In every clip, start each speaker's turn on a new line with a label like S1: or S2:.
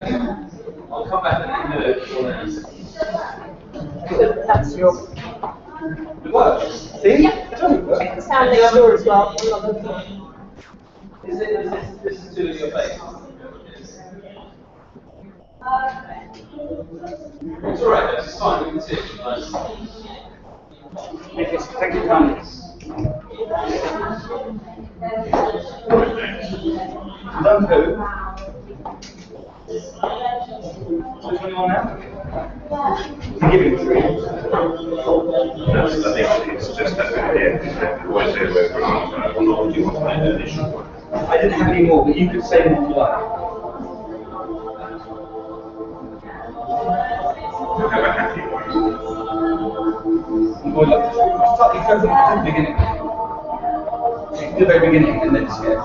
S1: I'll come back and do it.
S2: That's your.
S1: It works. See?
S2: Yeah. Check the sound next door as well.
S1: Is this to do with your face? It's alright, it's fine, we can see it. Take your time. Done who? Which one you want now? To give him 3.
S3: I think it's just that idea. Was there where or do you want to make an additional one?
S1: I didn't have any more, but you could say them if you like.
S3: Have a happy one.
S1: Well, look, start the beginning. The very beginning and then skip.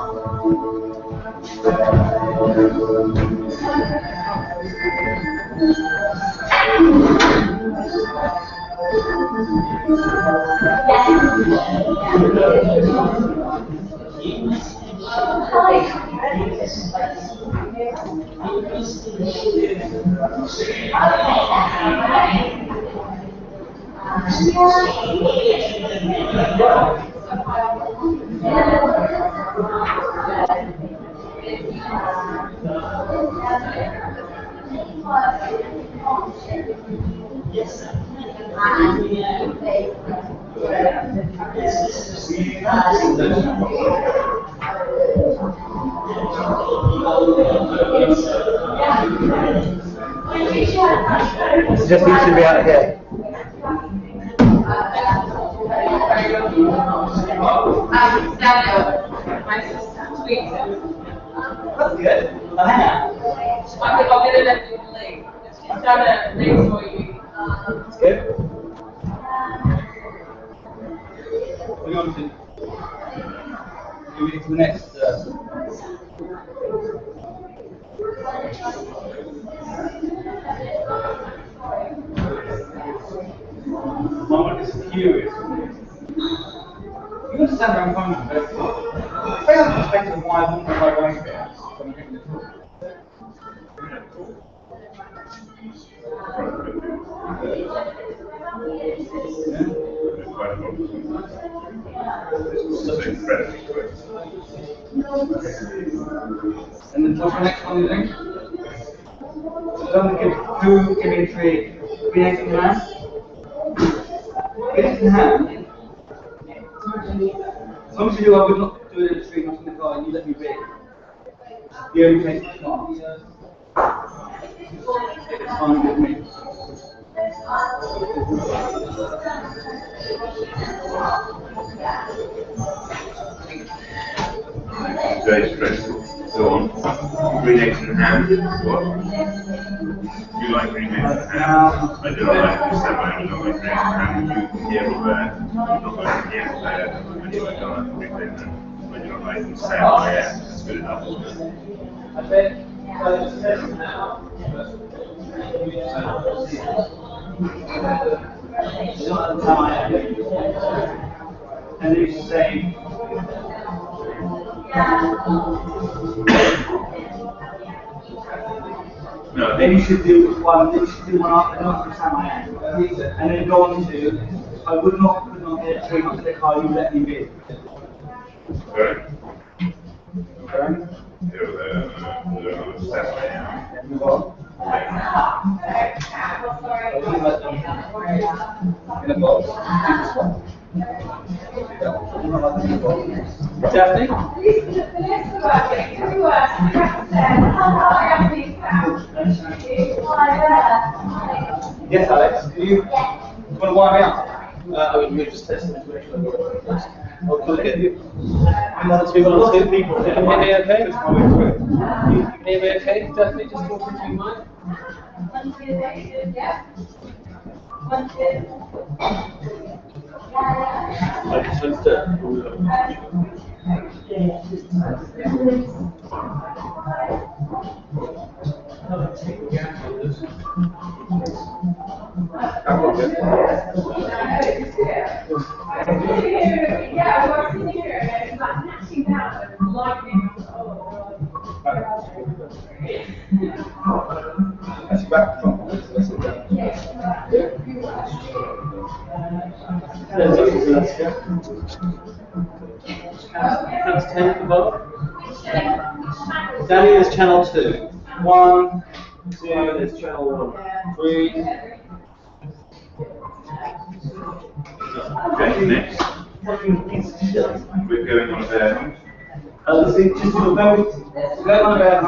S1: Just needs to be out here.
S2: Daniel, my sister, tweets it.
S1: That's good. Hang on.
S2: I'm going to let you link. She's trying to link for you.
S1: That's good. We're going to move to the next. I'm just curious. You understand where I'm coming from, but if I have a perspective of why I wouldn't know going there, so I'm taking the tour. And then what's the next one you think? Don't give who, give me 3, 3 eggs in hand. 3 eggs in hand. As long as you do, I would not do it in the street, not in the car, and you let me be. The only place it's not. It's fine with me.
S3: Very stressful. Go on. Green eggs in hand. What? You like green eggs in hand? I do not like this stuff. I do not like green eggs in hand. You hear all that. You not like to hear all that. When you don't like green eggs in hand. When you don't like them say, oh yeah, that's good enough.
S1: I bet. Now. And then you say,
S3: no,
S1: then you should do one. Then you should do one after the time I am, and then go on to. I would not put on the train up to the car. You let me be.
S3: Correct.
S1: Okay. Move on. In a box. Daphne? Yes, Alex. Do you want to wire me up? I mean, we're just testing it to make sure that we're first. Okay. One or two people. Can you hear me okay? Can you hear me okay? Daphne, just talk into your mic.
S2: 1, 2, yeah. 1, 2.
S1: I just want to.
S2: Yeah, we're sitting here and it's like gnashing down and lightning. Oh, God.
S1: That's back from. That's 10 for both. Danny is channel 2. 1, 2 is channel 3.
S3: Okay, next. We're going on there.
S1: Just do the very, going on there.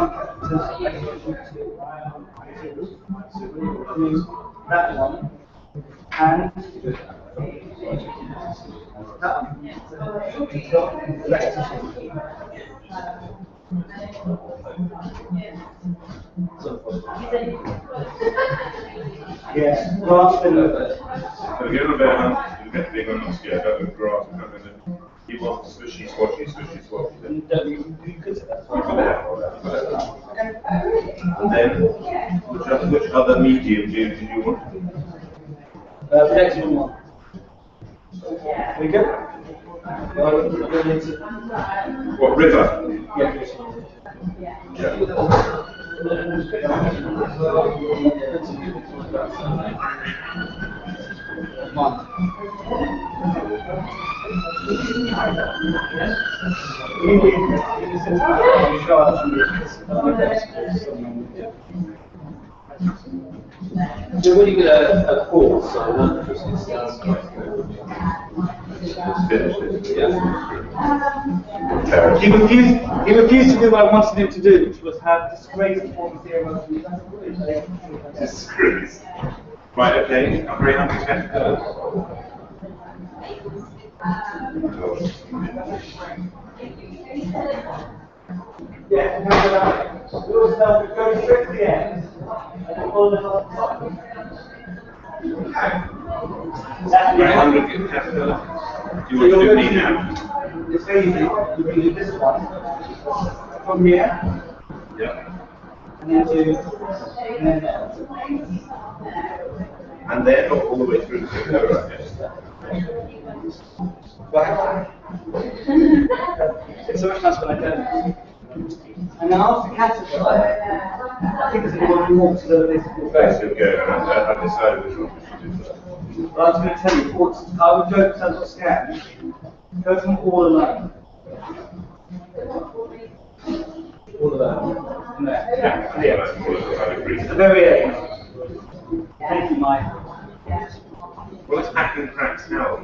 S1: That one. And that one. Yeah, grass and
S3: So we're going on bare hands, we'll get big on us, yeah, that with grass, we're not going to keep on swishy, swashy.
S1: you could say that.
S3: And then, which other medium did you want?
S1: Next one. We good?
S3: What, river?
S1: Yeah.
S3: Yeah.
S1: You're really good at course, so I want to just
S3: Finish this.
S1: yeah. He refused to do what I wanted him to do, which was have disgrace upon zero.
S3: Disgrace. Right, okay, I'm very happy to get to
S1: Yeah, remember that. Yours go straight to the end. And pull it up.
S3: Right, I'm looking at do you want to do me now?
S1: It's very easy. You can do this one from here,
S3: Yeah.
S1: and then do, and then
S3: And then all the way through to the
S1: right. It's so much nicer when I don't. And now to caterpillar, I think there's one more to the list.
S3: Okay, so go, I decided which one we should do first.
S1: Well, I was going to tell you, I would go to the scan, go from all alone. All alone. No.
S3: Yeah, I agree.
S1: At the very end. Thank you, Mike.
S3: Well, it's hacking cracks now.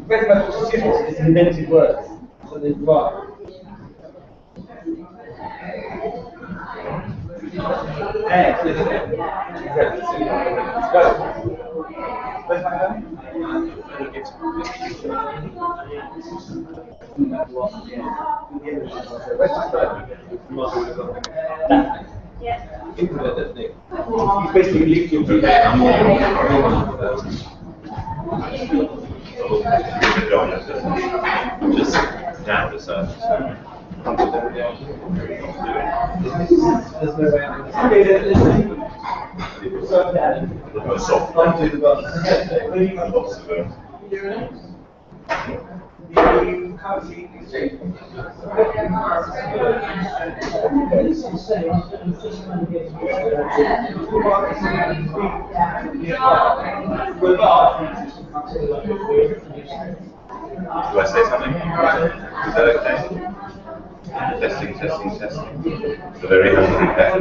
S1: Very much it's invented words. So they're right. Exactly. Let's go. Where's my home? Where's my phone? You basically leave your
S3: Just down the side.
S1: There's no way out. Okay, so
S3: Soft.
S1: I'll do the bus.
S3: Lots of them.
S1: You can't see exchange.
S3: Do I say something? Is that okay? Testing. The very hungry pet.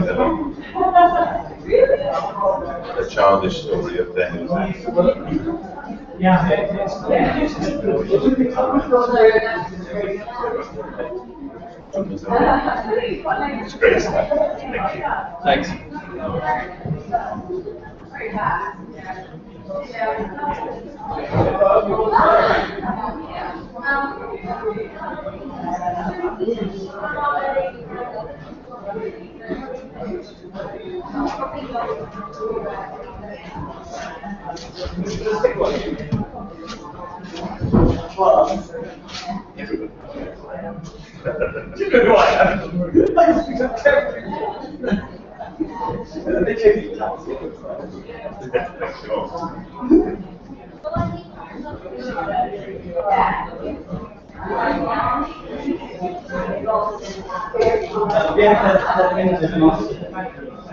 S3: The childish story of Daniel Zeff. It's great stuff. Thank you.
S1: Thanks.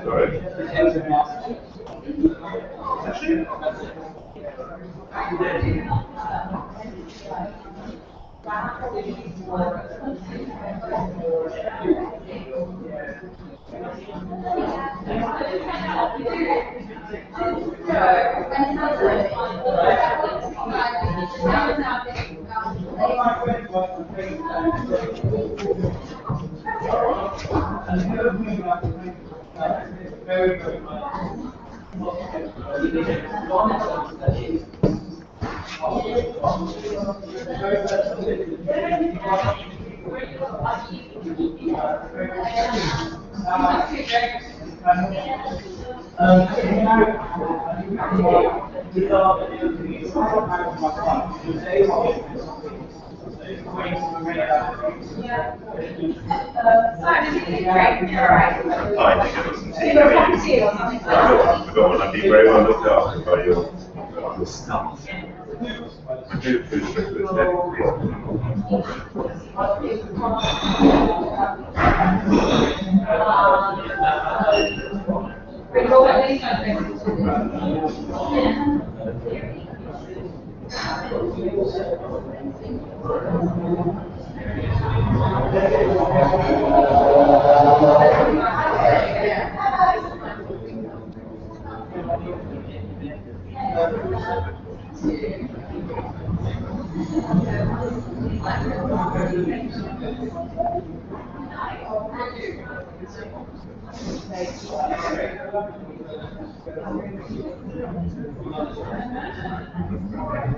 S3: Sorry. I think it was some tea. I don't want to be very well looked after by your staff. I do appreciate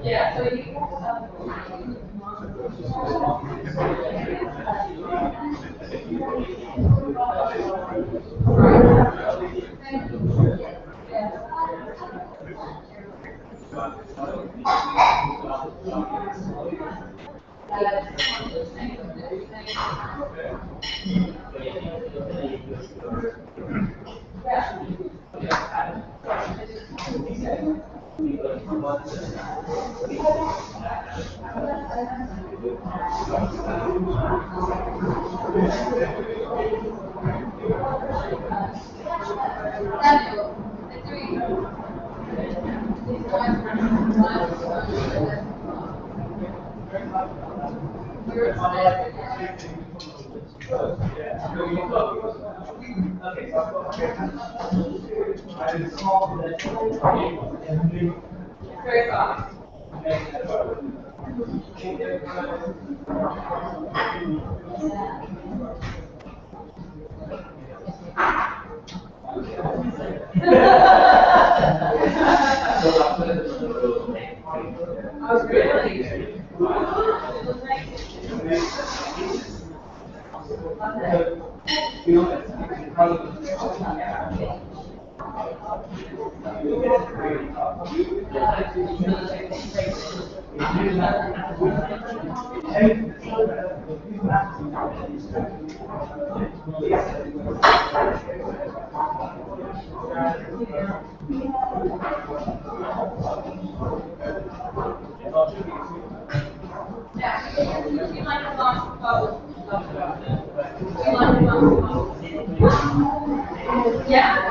S2: Yeah, so very fast. I was really. Yeah.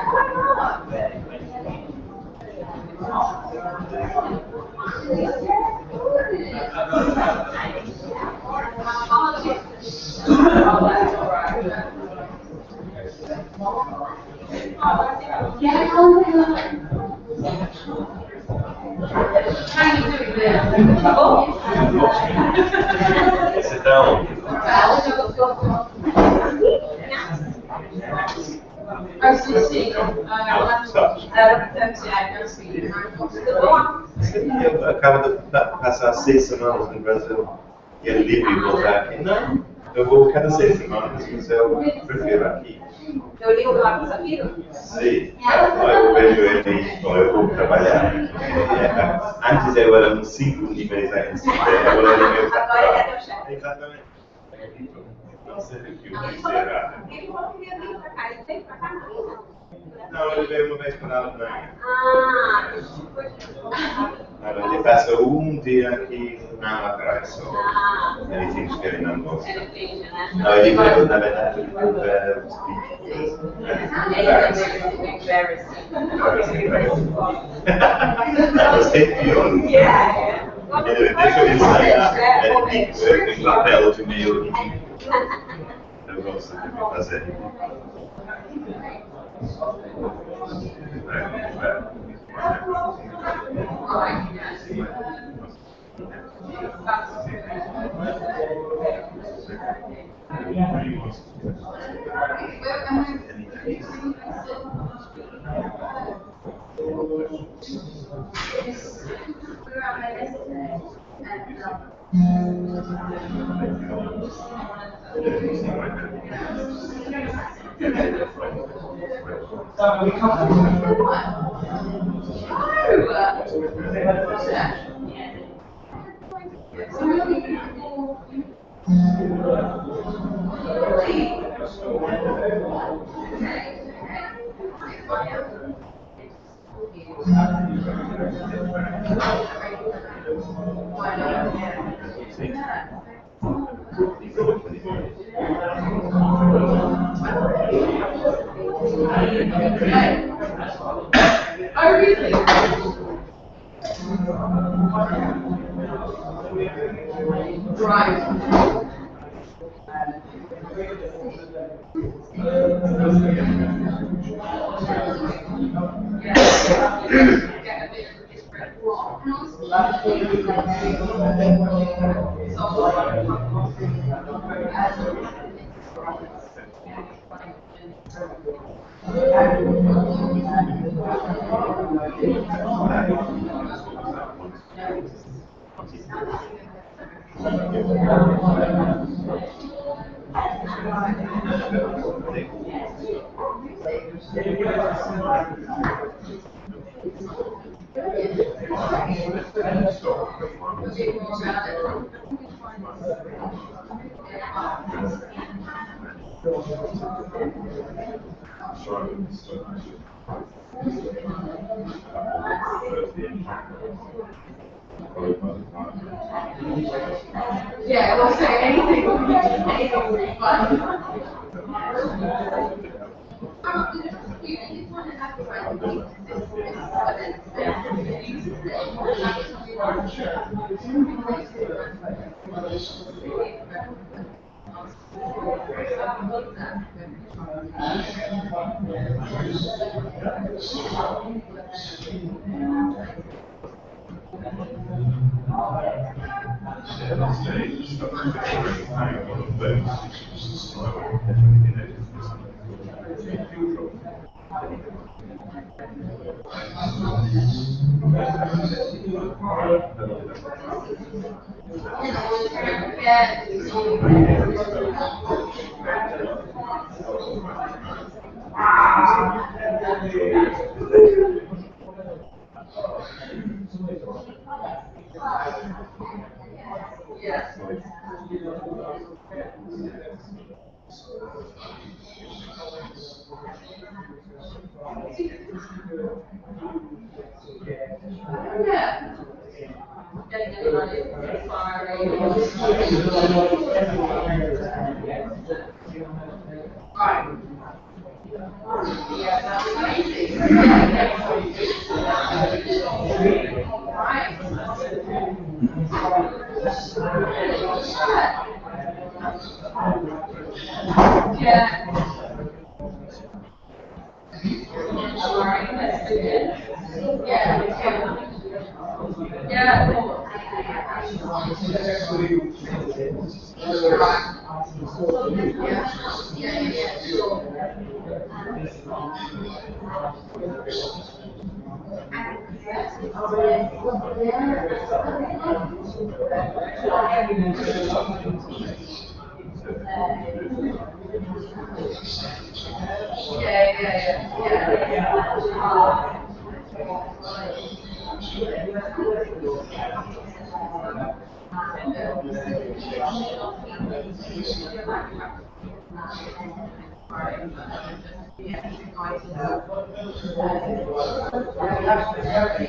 S3: Sit down.
S4: Acaba de passar 6 semanas no Brasil e é livre voltar aqui. Não, eu vou cada 6 semanas, mas eu prefiro aqui.
S2: Eu li o lá do Safiro?
S4: Sim, eu vejo ele, eu vou trabalhar. Antes eu era uns 5 níveis aí em cima, agora ele é meu.
S2: Agora ele é teu chefe.
S4: Exatamente. No, lo debemos mejorar también. Allora, ti passo un día aquí, nada más para eso. Anything's getting on board. No, I think I would have that that was it, you know?
S2: Yeah.
S4: Anyway, this one is like a big lapel to me. That was also because
S2: Oh, really? Right. Yeah, we'll say anything will be fun.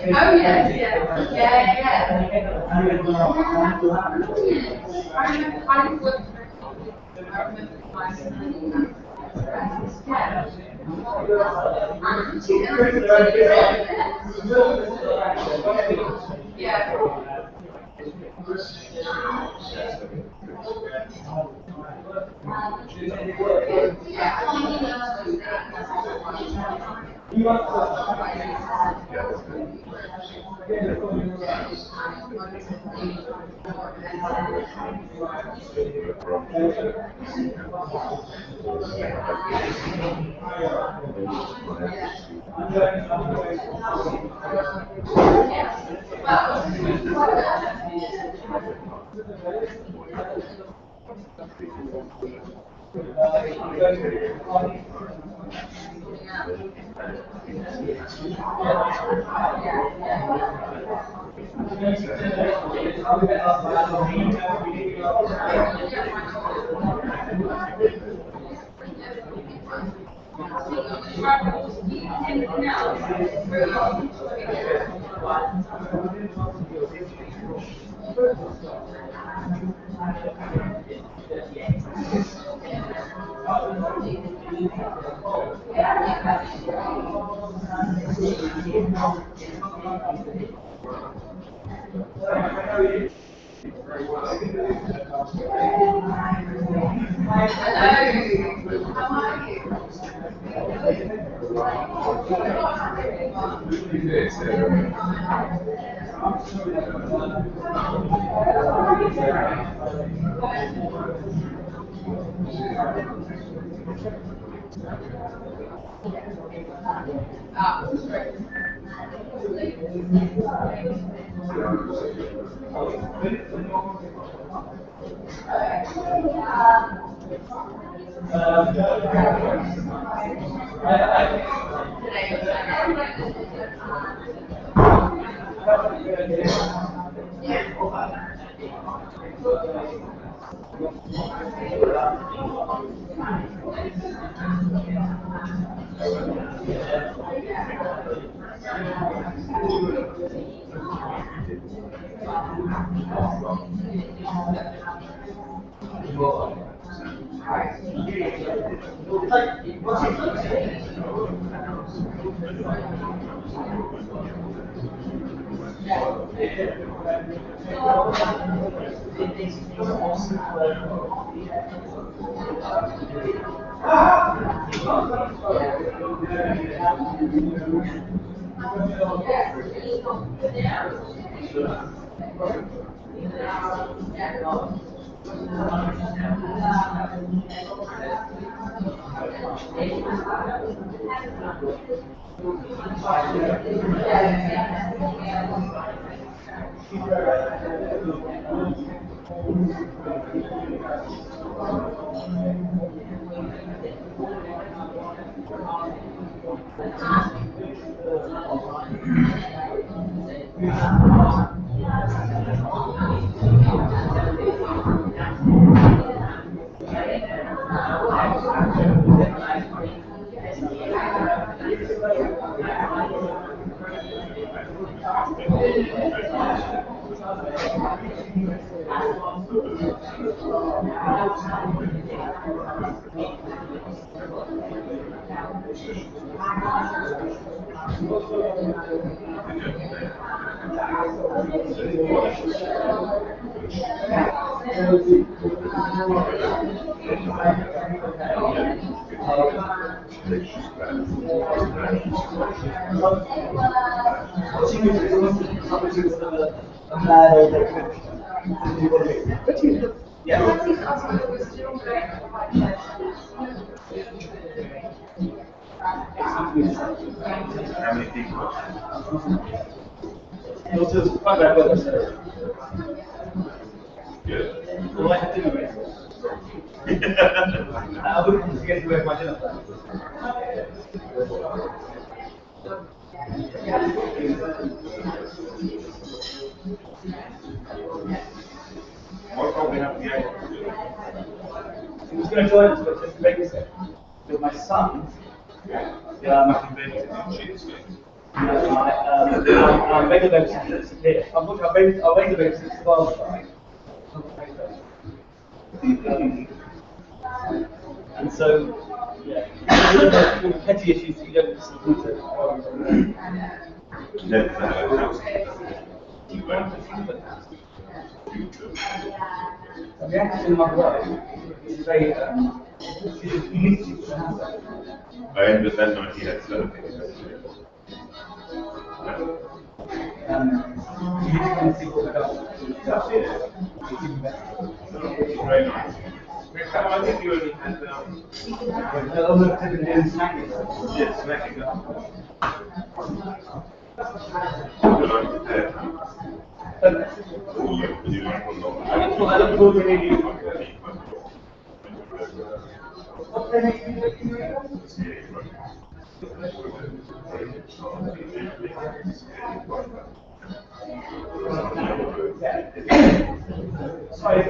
S2: Oh, yes, yes. Yeah, yeah. I remember I was I remember yeah.
S3: How many people? Good.
S1: I wouldn't forget to wear my dinner. going to join us for just a babysit with my son. I'm regular babysitter here. I'm looking at regular babysitter as well. And so, yeah, petty issues that you don't listen to. And the actress in my wife is very, she's unique to the house.
S3: But that night he had certain
S1: You need to come and see what we've done. That's it. It's even better.
S3: very nice. I think you only had
S1: Oh, look, they've been doing snacking.
S3: yes, snacking.
S1: I look forward to meeting you. Sorry,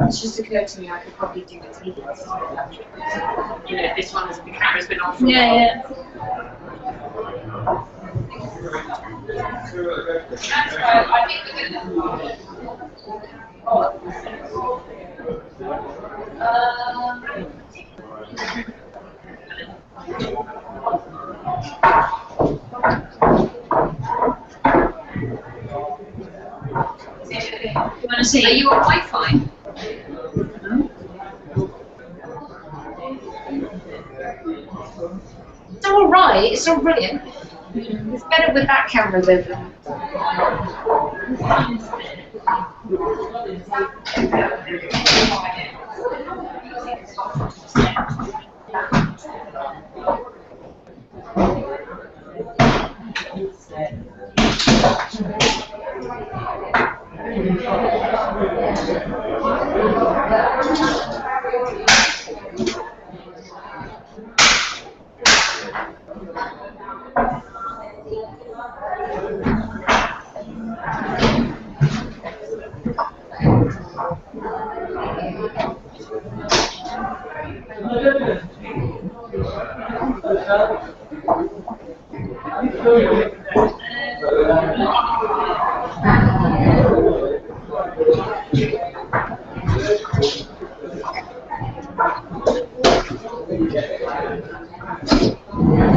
S5: It's just occurred to me I could probably do it in this. You know, this one the camera's been on for a while.
S2: Yeah. That's right. I think we're gonna.
S5: You want to see? Are you on Wi-Fi? It's all right. It's all brilliant. It's better with that camera than.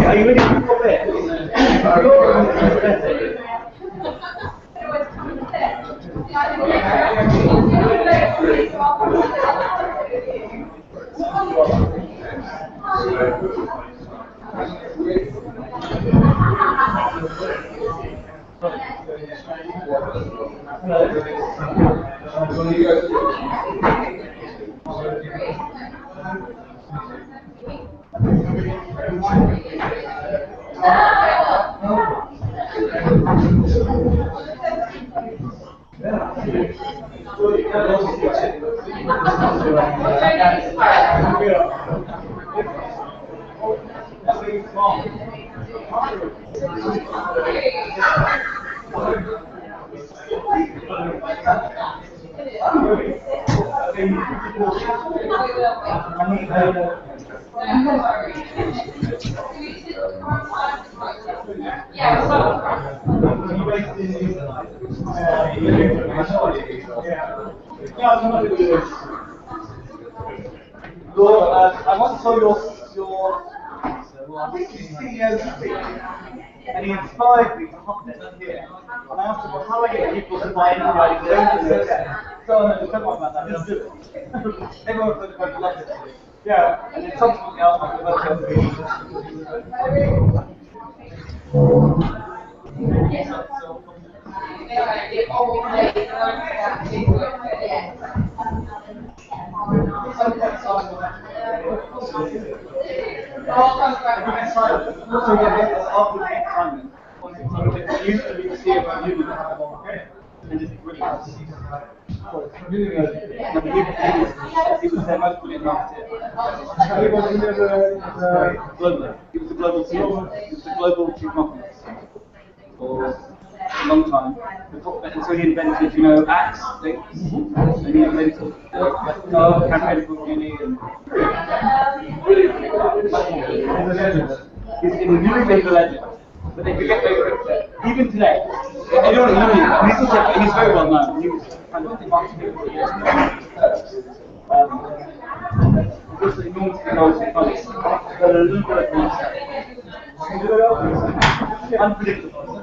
S1: Are you ready to come in? I once saw your CEO speak, and he inspired me to hop this here. And I asked him, well, how do I get people to buy into my So no, don't worry about that, just do it. Everyone's going to love it. Yeah, and then subsequently I'll a long time. And so he invented, axe things. And he invented campaign for uni and he's a legend. He's a legend. But they forget over even today. Anyone at uni, he's very well known. He was kind of marketing for years also enormously knowledgeable folks, but a little bit of research. Unpredictable.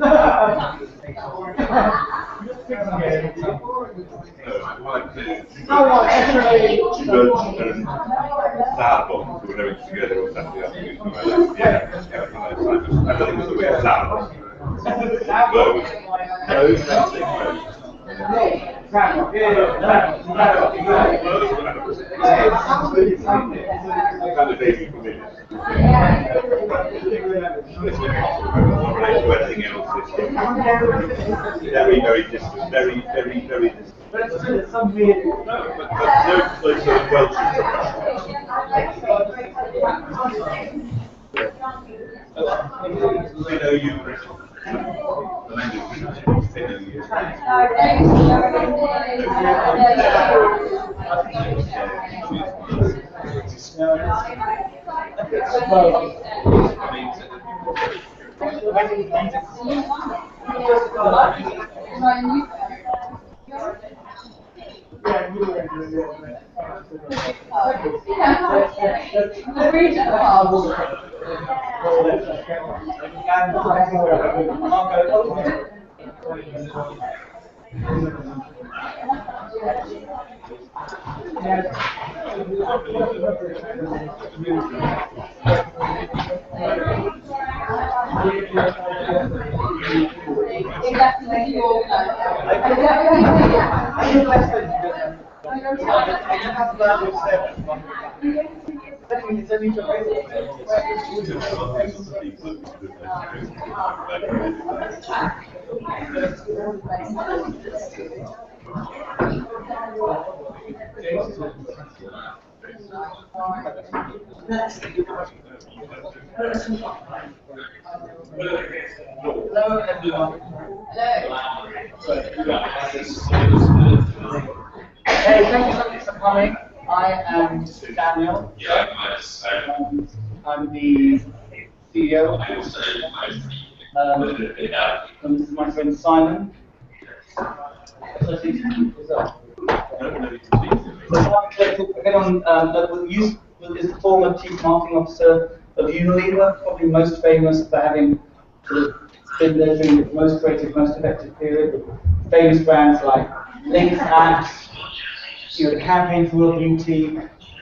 S3: That bombs, we were never together or something. Yeah, I thought it was the way of flowers. Kind of baby familiar. Anything else, very, very distant, very distant.
S1: But it's some weird.
S3: No, but no sort of Welsh. They know you, Chris. The language, they know you.
S1: Hello, everyone. Hey, thank you so much for coming. I am Daniel. I'm the CEO. And this is my friend Simon. Is the former Chief Marketing Officer of Unilever, probably most famous for having sort of been there during the most creative, most effective period with famous brands like Lynx apps, the campaign for Real Beauty,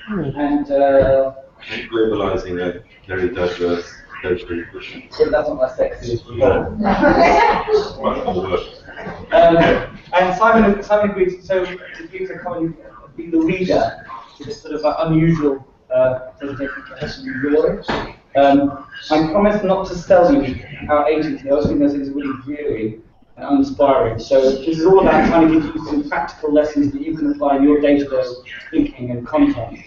S1: and
S4: globalizing a very diverse culture.
S1: yeah, that's not my sexy.
S4: Much more work.
S1: And Simon agreed, so agreed to come and be the reader to this sort of unusual presentation for Europe. I promised not to sell you our agency. I was thinking those things are really dreary and uninspiring. So this is all about trying to give you some practical lessons that you can apply in your day-to-day thinking and content.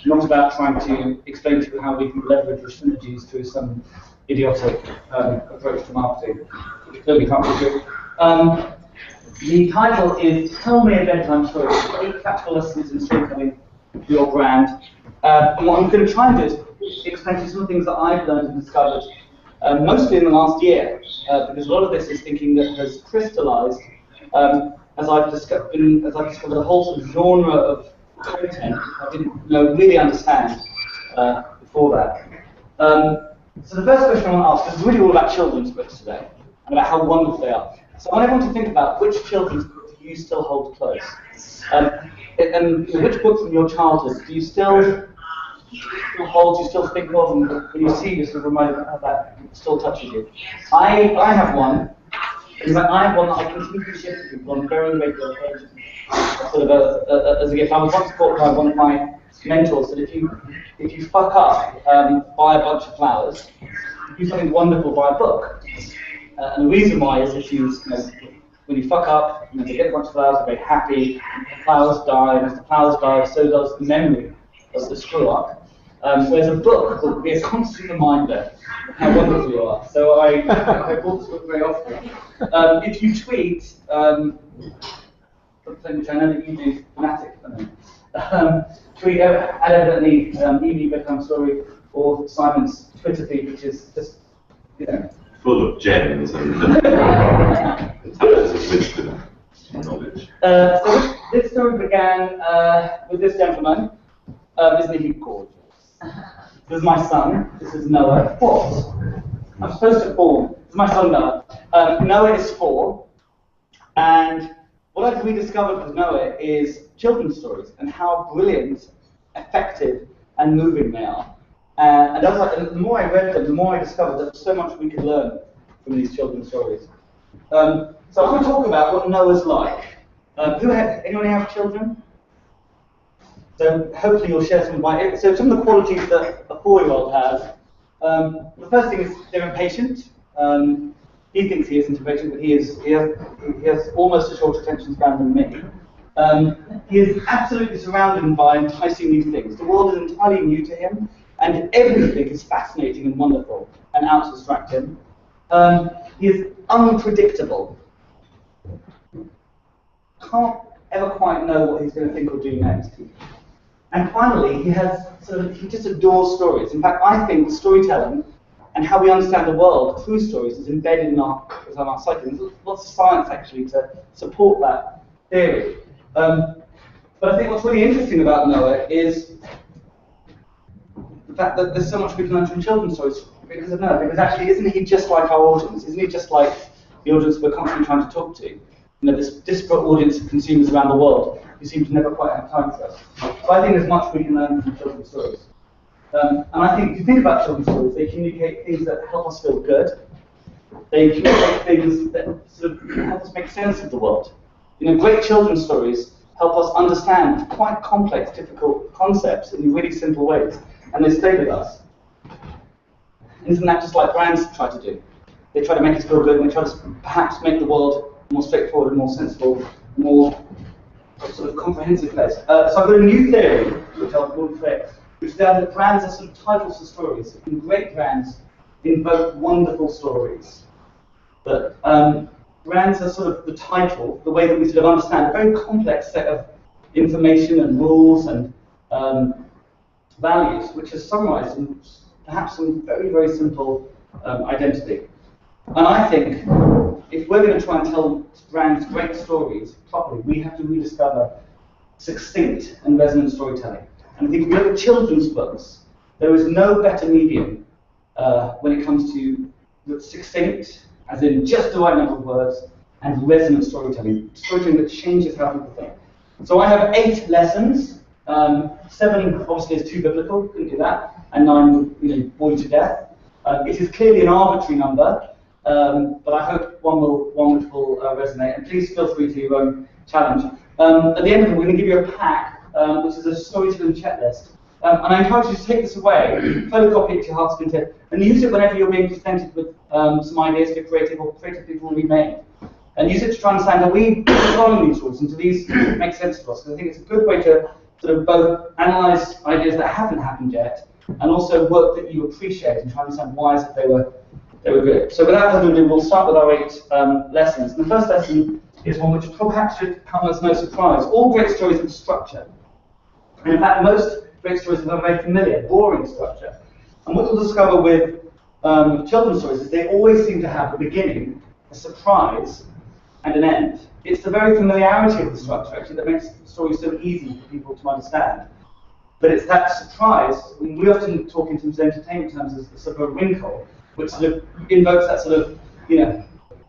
S1: Not about trying to explain to you how we can leverage your synergies through some idiotic approach to marketing, which clearly can't be true. The title is Tell Me a Bedtime Story, 8 Practical Lessons in Storytelling for Your Brand. And what I'm going to try and do is explain to you some of the things that I've learned and discovered, mostly in the last year, because a lot of this is thinking that has crystallized as I've discovered a whole sort of genre of content I didn't really understand before that. So the first question I want to ask is really all about children's books today, and about how wonderful they are. So I want to think about which children's books do you still hold close? And which books from your childhood do you still hold, you still think of, and when you see, you're sort of reminded of how that still touches you? I have one. In fact, I have one that I continue to share to people on very regular occasions. Sort of as a gift. I was once taught by one of my mentors that if you fuck up, buy a bunch of flowers, do something wonderful, buy a book. And the reason why is if when you fuck up, you get a bunch of flowers, you're very happy, flowers die, and as the flowers die, so does the memory of the screw up. Whereas a book will be a constant reminder of how wonderful you are. So I bought this book very often. If you tweet, which I know that you do, fanatic, tweet at evidently Evie Bedtime Story or Simon's Twitter feed, which is just,
S4: full of gems and tablets of wisdom and knowledge.
S1: So this story began with this gentleman. Isn't he gorgeous? This is my son. This is Noah. 4. I'm supposed to 4. This is my son Noah. Noah is 4. And what I've rediscovered with Noah is children's stories and how brilliant, effective, and moving they are. And the more I read them, the more I discovered that there's so much we could learn from these children's stories. So I want to talk about what Noah's like. Anyone have children? So hopefully you'll share some of my. So some of the qualities that a 4-year-old has. The first thing is they're impatient. He thinks he isn't impatient, but he has almost a shorter attention span than me. He is absolutely surrounded by enticing new things. The world is entirely new to him, and everything is fascinating and wonderful and out to distract him. He is unpredictable. Can't ever quite know what he's going to think or do next. And finally, he just adores stories. In fact, I think storytelling and how we understand the world through stories is embedded in our psyche. There's lots of science actually to support that theory. But I think what's really interesting about Noah is the fact that there's so much we can learn from children's stories because of Noah. Because actually, isn't he just like our audience? Isn't he just like the audience we're constantly trying to talk to? This disparate audience of consumers around the world who seem to never quite have time for us. So I think there's much we can learn from children's stories. And I think if you think about children's stories, they communicate things that help us feel good. They communicate things that sort of help us make sense of the world. Great children's stories help us understand quite complex, difficult concepts in really simple ways, and they stay with us. Isn't that just like brands try to do? They try to make us feel good, and they try to perhaps make the world more straightforward and more sensible, more sort of comprehensive place. So I've got a new theory, which I'll call Clift, which is that brands are sort of titles to stories, and great brands invoke wonderful stories. But brands are sort of the title, the way that we sort of understand a very complex set of information and rules and values, which is summarized in perhaps some very, very simple identity. And I think if we're going to try and tell brands great stories properly, we have to rediscover succinct and resonant storytelling. And I think if you look at children's books, there is no better medium when it comes to succinct, as in just the right number of words, and resonant storytelling that changes how people think. So I have 8 lessons. 7 obviously is too biblical, couldn't do that, and 9 would bore you to death. It is clearly an arbitrary number, but I hope one will resonate. And please feel free to challenge. At the end of it, we're going to give you a pack, which is a storytelling checklist. And I encourage you to take this away, photocopy it to your heart's content, and use it whenever you're being presented with some ideas for creative or creative people will be made. And use it to try and understand, are we following these rules, and do these make sense to us? Because I think it's a good way to sort of both analyse ideas that haven't happened yet, and also work that you appreciate and try and understand why is it they were good. So without further ado, we'll start with our 8 lessons. And the first lesson is one which perhaps should come as no surprise. All great stories have structure. And in fact, most great stories have a very familiar, boring structure. And what you'll discover with children's stories is they always seem to have a beginning, a surprise, and an end. It's the very familiarity of the structure, actually, that makes the story so easy for people to understand. But it's that surprise, we often talk in terms of entertainment terms as sort of a wrinkle, which sort of invokes that sort of,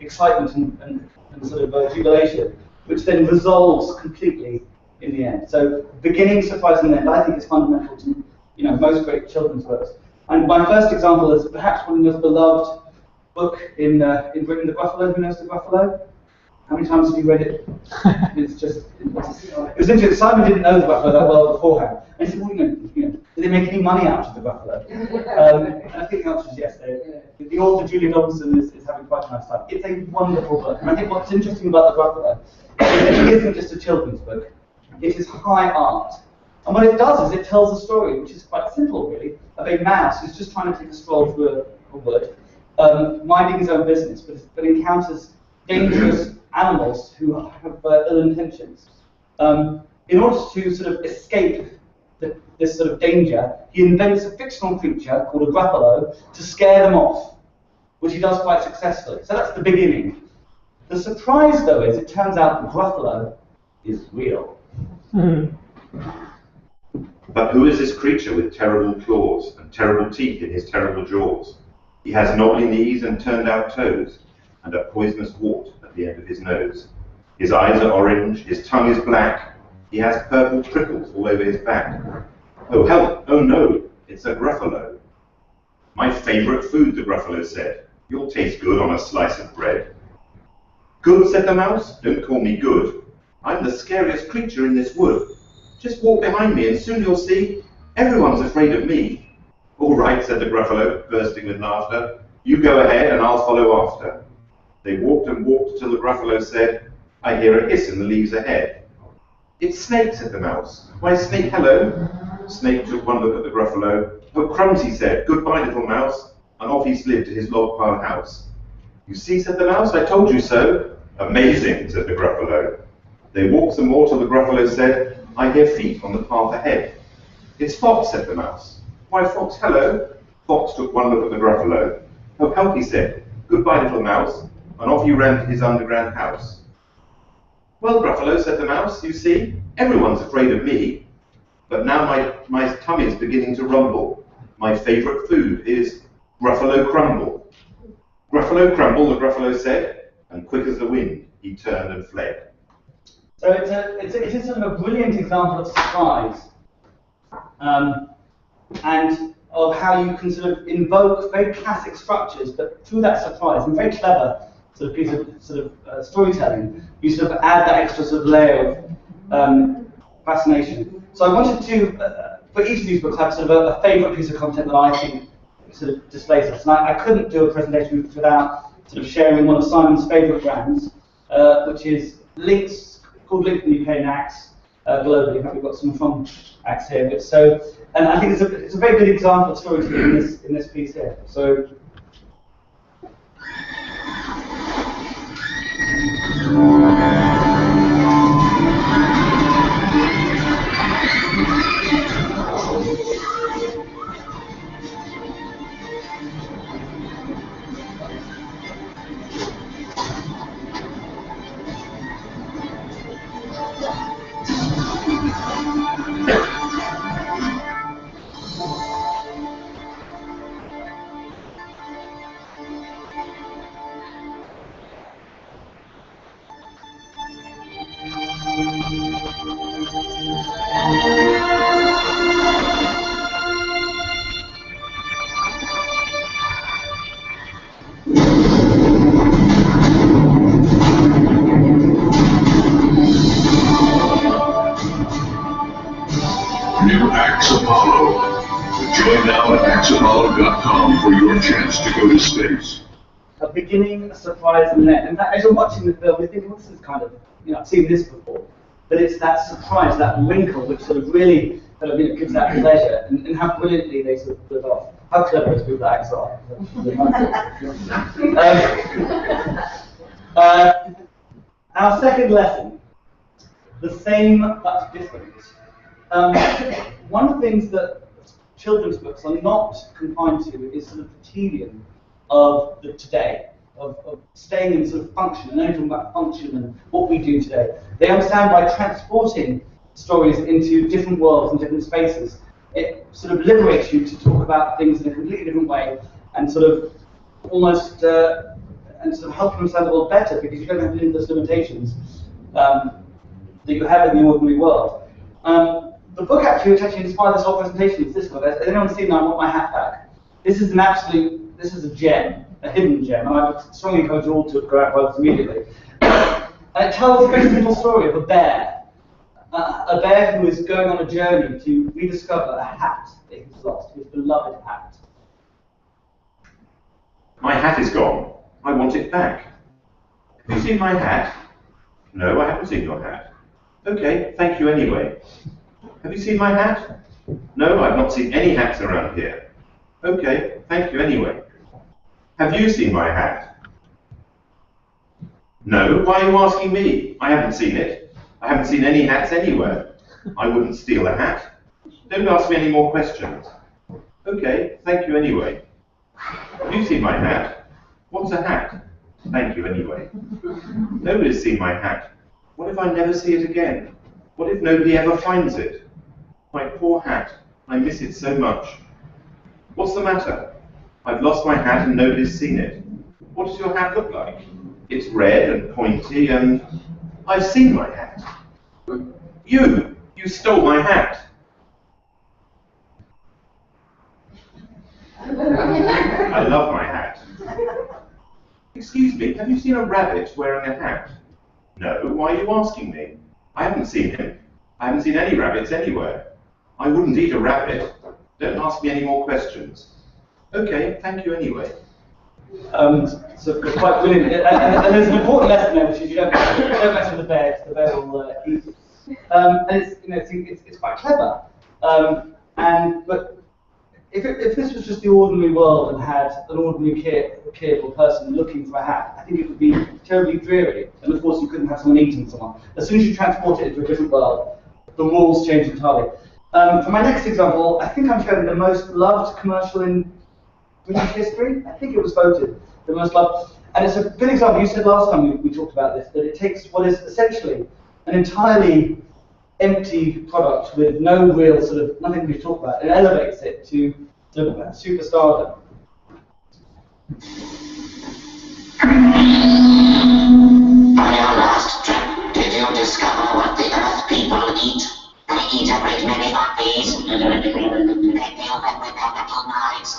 S1: excitement and sort of jubilation, which then resolves completely in the end. So beginning, surprise, and end, I think is fundamental to most great children's works. And my first example is perhaps one of the most beloved book in Britain, The Gruffalo. Who knows The Gruffalo? How many times have you read it? It was interesting. Simon didn't know The Gruffalo that well beforehand. And he said, well, did they make any money out of The Gruffalo? And I think the answer is yes. The author, Julia Dobson, is having quite a nice time. It's a wonderful book. And I think what's interesting about The Gruffalo is that it isn't just a children's book. It is high art. And what it does is it tells a story, which is quite simple, really, of a mouse who's just trying to take a stroll through a wood, minding his own business, but encounters dangerous animals who have ill intentions. In order to sort of escape this sort of danger, he invents a fictional creature called a Gruffalo to scare them off, which he does quite successfully. So that's the beginning. The surprise, though, is it turns out the Gruffalo is real.
S3: But who is this creature with terrible claws and terrible teeth in his terrible jaws? He has knobbly knees and turned out toes, and a poisonous wart at the end of his nose. His eyes are orange, his tongue is black, he has purple prickles all over his back. Oh help, oh no, it's a Gruffalo. My favourite food, the Gruffalo said. You'll taste good on a slice of bread. Good, said the Mouse. Don't call me good. I'm the scariest creature in this wood. Just walk behind me and soon you'll see everyone's afraid of me. All right, said the Gruffalo, bursting with laughter. You go ahead and I'll follow after. They walked and walked till the Gruffalo said, I hear a hiss in the leaves ahead. It's Snake, said the Mouse. Why, Snake, hello. Snake took one look at the Gruffalo. Oh, crumbs, he said. Goodbye, little mouse. And off he slid to his log pile house. You see, said the Mouse, I told you so. Amazing, said the Gruffalo. They walked some more till the Gruffalo said, I hear feet on the path ahead. It's Fox, said the Mouse. Why, Fox, hello. Fox took one look at the Gruffalo. Oh, help, he said. Goodbye, little mouse. And off he ran to his underground house. Well, Gruffalo, said the Mouse, you see, everyone's afraid of me. But now my tummy's beginning to rumble. My favourite food is Gruffalo Crumble. Gruffalo Crumble, the Gruffalo said, and quick as the wind, he turned and fled.
S1: So it is sort of a brilliant example of surprise, and of how you can sort of invoke very classic structures, but through that surprise, and very clever sort of piece of storytelling, you sort of add that extra sort of layer of fascination. So I wanted to, for each of these books, have sort of a favourite piece of content that I think sort of displays this. And I couldn't do a presentation without sort of sharing one of Simon's favourite brands, which is Lynx, called Lynx in the UK and Axe globally. In fact, we've got some from Axe here. But so, and I think it's a very good example of storytelling in this piece here. So.
S6: For your chance to go to space.
S1: A beginning, a surprise, and an end. In fact, as you're watching the film, you think, well, this is kind of, I've seen this before. But it's that surprise, that wrinkle, which sort of really gives that pleasure, and how brilliantly they sort of pull it off. How clever those people acts are. Our second lesson, the same but different. One of the things that children's books are not confined to is sort of the tedium of the today, of staying in sort of function, and only talking about function and what we do today. They understand by transporting stories into different worlds and different spaces, it sort of liberates you to talk about things in a completely different way, and sort of almost and sort of help you understand the world better, because you don't have any of those limitations that you have in the ordinary world. The book actually, which actually inspired this whole presentation, is this book. Has anyone seen I Want My Hat Back? This is a gem, a hidden gem, and I would strongly encourage you all to go out and buy this immediately. And it tells a very simple story of a bear who is going on a journey to rediscover a hat that he's lost, his beloved hat.
S3: My hat is gone. I want it back. Have you seen my hat? No, I haven't seen your hat. Okay, thank you anyway. Have you seen my hat? No, I've not seen any hats around here. Okay, thank you anyway. Have you seen my hat? No, why are you asking me? I haven't seen it. I haven't seen any hats anywhere. I wouldn't steal a hat. Don't ask me any more questions. Okay, thank you anyway. Have you seen my hat? What's a hat? Thank you anyway. Nobody's seen my hat. What if I never see it again? What if nobody ever finds it? My poor hat. I miss it so much. What's the matter? I've lost my hat and nobody's seen it. What does your hat look like? It's red and pointy and... I've seen my hat. You stole my hat. I love my hat. Excuse me, have you seen a rabbit wearing a hat? No, why are you asking me? I haven't seen him. I haven't seen any rabbits anywhere. I wouldn't eat a rabbit. Don't ask me any more questions. Okay, thank you anyway.
S1: So quite brilliant. And there's an important lesson there, which is you don't mess with the bear will eat it. And it's quite clever. But if this was just the ordinary world and had an ordinary kid or person looking for a hat, I think it would be terribly dreary. And of course, you couldn't have someone eating someone. As soon as you transport it into a different world, the rules change entirely. For my next example, I think I'm showing the most loved commercial in British history. I think it was voted the most loved. And it's a good example. You said last time we talked about this, that it takes what is essentially an entirely empty product with no real sort of, nothing we've talked about, and elevates it to superstardom.
S7: On your last trip, did you discover what the Earth people eat? They eat a great many puppies. They fill them with their little knives.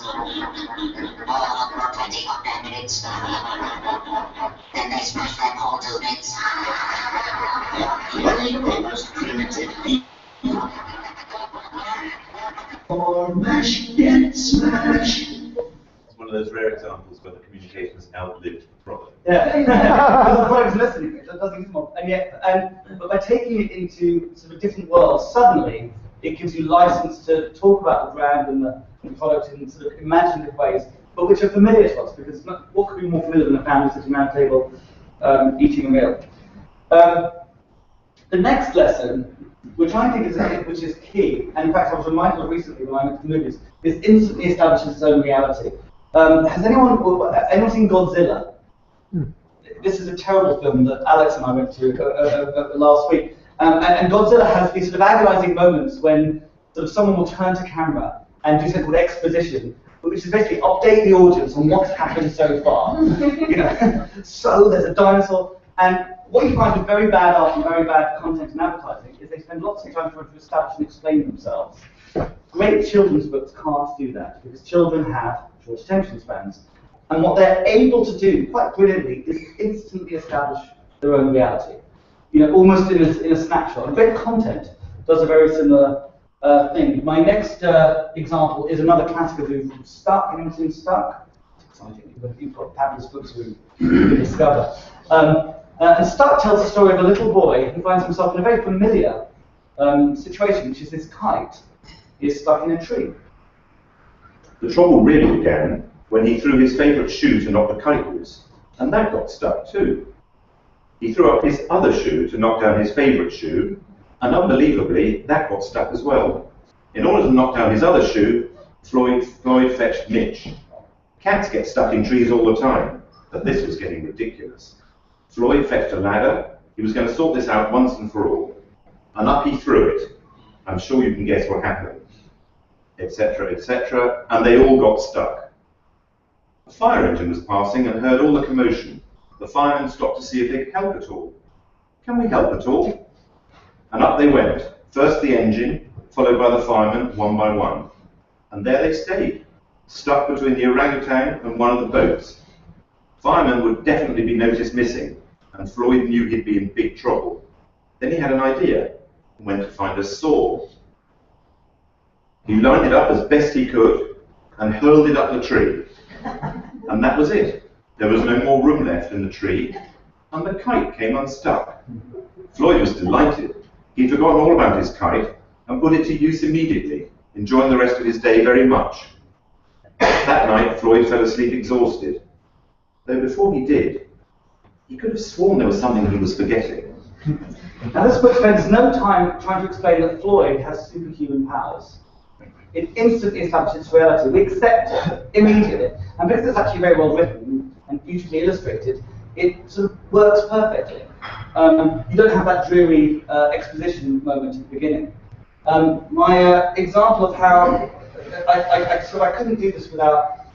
S7: For 21 minutes. Then they smash them all to bits. They the most primitive people. Or mash, get smashed.
S4: It's one of those rare examples where the communication has outlived the product.
S1: Yeah, the product's listening, it doesn't exist more. But by taking it into sort of different worlds, suddenly it gives you license to talk about the brand and the product in sort of imaginative ways, but which are familiar to us, because what could be more familiar than a family sitting around a table eating a meal? The next lesson, which I think is key, and in fact I was reminded of recently when I went to the movies, is instantly establishes its own reality. Has anyone seen Godzilla? This is a terrible film that Alex and I went to last week. And Godzilla has these sort of agonizing moments when sort of someone will turn to camera and do something called exposition, which is basically update the audience on what's happened so far. So there's a dinosaur, and what you find with very bad art and very bad content and advertising is they spend lots of time trying to establish and explain themselves. Great children's books can't do that because children have short attention spans. And what they're able to do, quite brilliantly, is instantly establish their own reality. Almost in a snapshot. And great content does a very similar thing. My next example is another classic of who's Stuck. Anyone seen Stuck? It's exciting. You've got fabulous books to discover. And Stuck tells the story of a little boy who finds himself in a very familiar situation, which is this kite is stuck in a tree.
S3: The trouble really began when he threw his favourite shoe to knock the kite loose, and that got stuck too. He threw up his other shoe to knock down his favourite shoe, and unbelievably, that got stuck as well. In order to knock down his other shoe, Floyd fetched Mitch. Cats get stuck in trees all the time, but this was getting ridiculous. Floyd fetched a ladder. He was going to sort this out once and for all. And up he threw it. I'm sure you can guess what happened. Etc., etc., and they all got stuck. A fire engine was passing and heard all the commotion. The firemen stopped to see if they could help at all. Can we help at all? And up they went. First the engine, followed by the firemen, one by one. And there they stayed, stuck between the orangutan and one of the boats. Firemen would definitely be noticed missing, and Floyd knew he'd be in big trouble. Then he had an idea and went to find a saw. He lined it up as best he could and hurled it up the tree. And that was it. There was no more room left in the tree, and the kite came unstuck. Floyd was delighted. He'd forgotten all about his kite and put it to use immediately, enjoying the rest of his day very much. That night, Floyd fell asleep exhausted. Though before he did, he could have sworn there was something he was forgetting.
S1: Now this book spends no time trying to explain that Floyd has superhuman powers. It instantly establishes its reality. We accept it immediately. And because it's actually very well written and beautifully illustrated, it sort of works perfectly. You don't have that dreary exposition moment at the beginning. My example of how I couldn't do this without,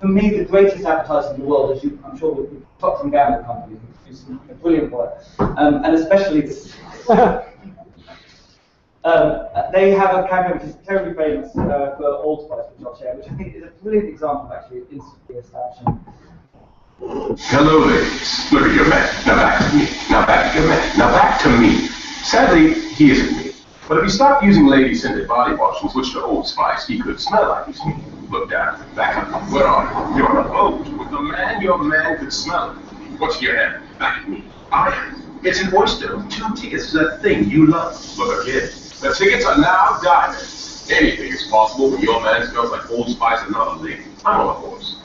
S1: for me, the greatest advertiser in the world, as I'm sure with Procter & Gamble company, who do some brilliant work, and especially this. They have a campaign which is terribly famous for Old Spice, which I'll share, which I think is a brilliant example of actually instantly establishing.
S6: Hello, ladies. Look at your man. Now back to me. Now back to your man. Now back to me. Sadly, he isn't me. But if he stopped using lady-scented body wash and switched to Old Spice, he could smell like he's me. Look down. Back up. Where are you? You're on a boat. With the man, your man could smell it. What's in your hand? Back at me. It's an oyster. 2 tickets to that thing you love. Look, kid. The tickets are now diamonds. Anything is possible when your man smells like Old Spice and not a lady. I'm on a horse.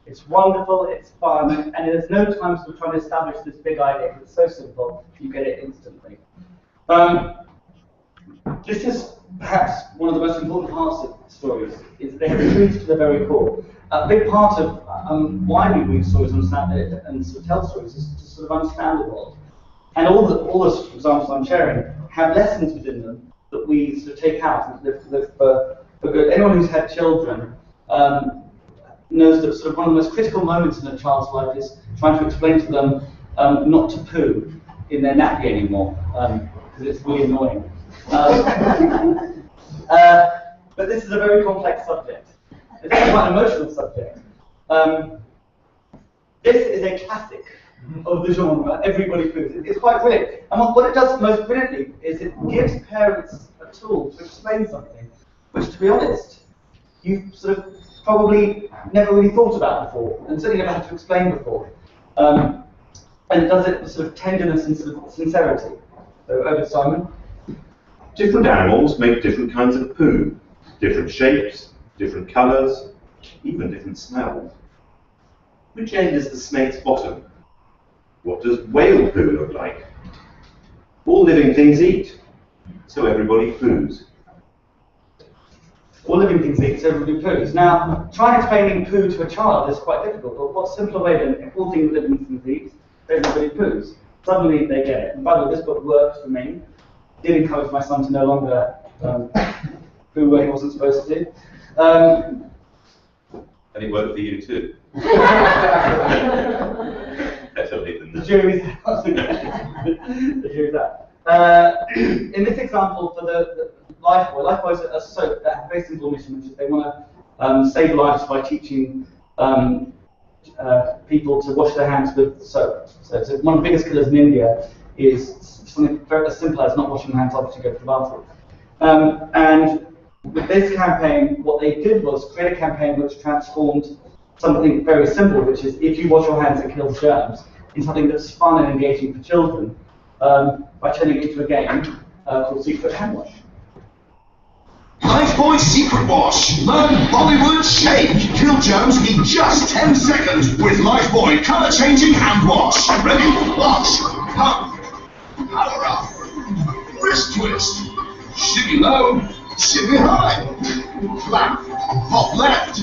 S1: It's wonderful, it's fun, and there's no time to try to establish this big idea. It's so simple, you get it instantly. This is perhaps one of the most important parts of stories, is they have truth to the very core. A big part of why we read stories and sort of tell stories is to sort of understand the world. And all the examples I'm sharing have lessons within them that we sort of take out and live for good. Anyone who's had children knows that sort of one of the most critical moments in a child's life is trying to explain to them not to poo in their nappy anymore, because it's really annoying. But this is a very complex subject. It's actually quite an emotional subject. This is a classic of the genre, everybody poos. It's quite brilliant. And what it does most brilliantly is it gives parents a tool to explain something, which, to be honest, you've sort of probably never really thought about before, and certainly never had to explain before. And it does it with sort of tenderness and sort of sincerity. So over to Simon.
S4: Different animals make different kinds of poo, different shapes, different colours, even different smells. Which end is the snake's bottom? What does whale poo look like? All living things eat, so everybody poos.
S1: All living things eat, so everybody poos. Now, trying explaining poo to a child is quite difficult, but what simpler way than if all living things eat, everybody poos? Suddenly they get it. And by the way, this book worked for me. Did encourage my son to no longer poo where he wasn't supposed to.
S4: And it worked for you too. Better late than
S1: The
S4: that.
S1: jury's out. The jury's out. In this example, for the Lifebuoys are a soap that have a very simple mission, which is they want to save lives by teaching people to wash their hands with soap. So one of the biggest killers in India is something very as simple as not washing your hands after you go to the bathroom. And with this campaign, what they did was create a campaign which transformed something very simple, which is if you wash your hands, it kills germs, in something that's fun and engaging for children by turning it into a game called Secret Hand Wash.
S6: Lifebuoy Secret Wash. Learn Bollywood shake. Kill germs in just 10 seconds with Lifebuoy Color Changing Hand Wash. Ready? Wash. Pump. Power up. Wrist twist. Shimmy low. Shimmy high. Clap. Hop left.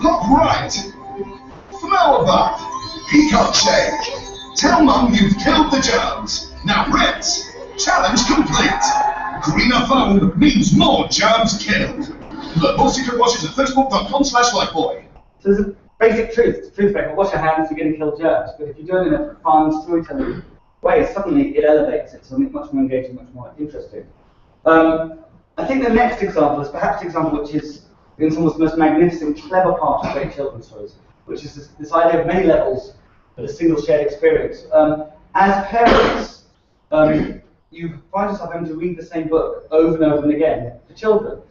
S6: Hop right. Flower bath. Peacock shake. Tell Mum you've killed the germs. Now rinse. Challenge complete. Greener foam means more germs killed. Learn more Secret Washes at facebook.com/lifebuoy.
S1: So there's a basic truth about wash your hands, you're going to kill germs. But if you do it in a fun, storytelling way, suddenly it elevates it to something much more engaging, much more interesting. I think the next example is perhaps the example which is in some of the most magnificent, clever part of great children's stories, which is this idea of many levels, but a single shared experience. As parents, you find yourself having to read the same book over and over and again for children.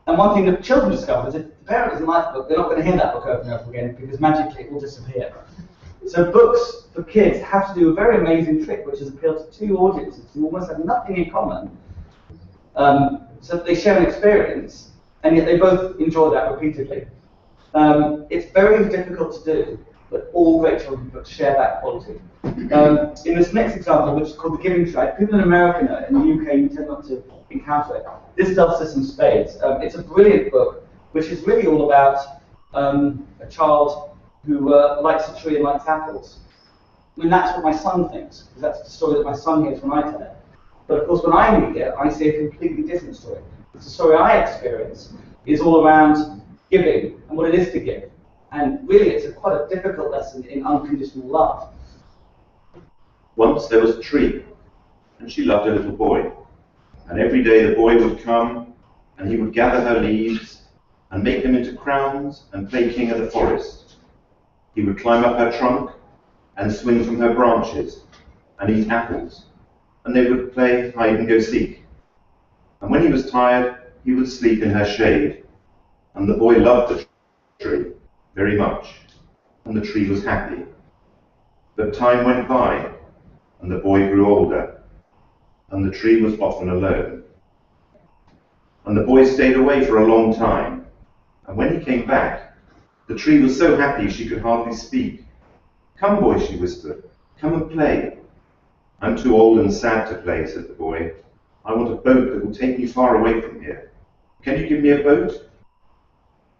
S1: And one thing that children discover is if the parent doesn't like the book, they're not going to hear that book over and over again because magically it will disappear. So books for kids have to do a very amazing trick, which is appeal to two audiences who almost have nothing in common. So that they share an experience, and yet they both enjoy that repeatedly. It's very difficult to do, but all great children's books share that quality. In this next example, which is called The Giving Tree, people in America, in the UK, you tend not to encounter it. This does this in spades. It's a brilliant book, which is really all about a child who likes a tree and likes apples. I mean, that's what my son thinks, because that's the story that my son hears when I tell it. But of course, when I read it, I see a completely different story. The story I experience is all around giving and what it is to give. And really, it's quite a difficult lesson in unconditional love.
S4: Once there was a tree. and she loved a little boy. And every day the boy would come, and he would gather her leaves, and make them into crowns, and play king of the forest. He would climb up her trunk, and swing from her branches, and eat apples, and they would play hide and go seek. And when he was tired, he would sleep in her shade. And the boy loved the tree very much, and the tree was happy. But time went by, and the boy grew older, and the tree was often alone. And the boy stayed away for a long time, and when he came back, the tree was so happy she could hardly speak. "Come, boy," she whispered, "come and play." "I'm too old and sad to play," said the boy. "I want a boat that will take me far away from here. Can you give me a boat?"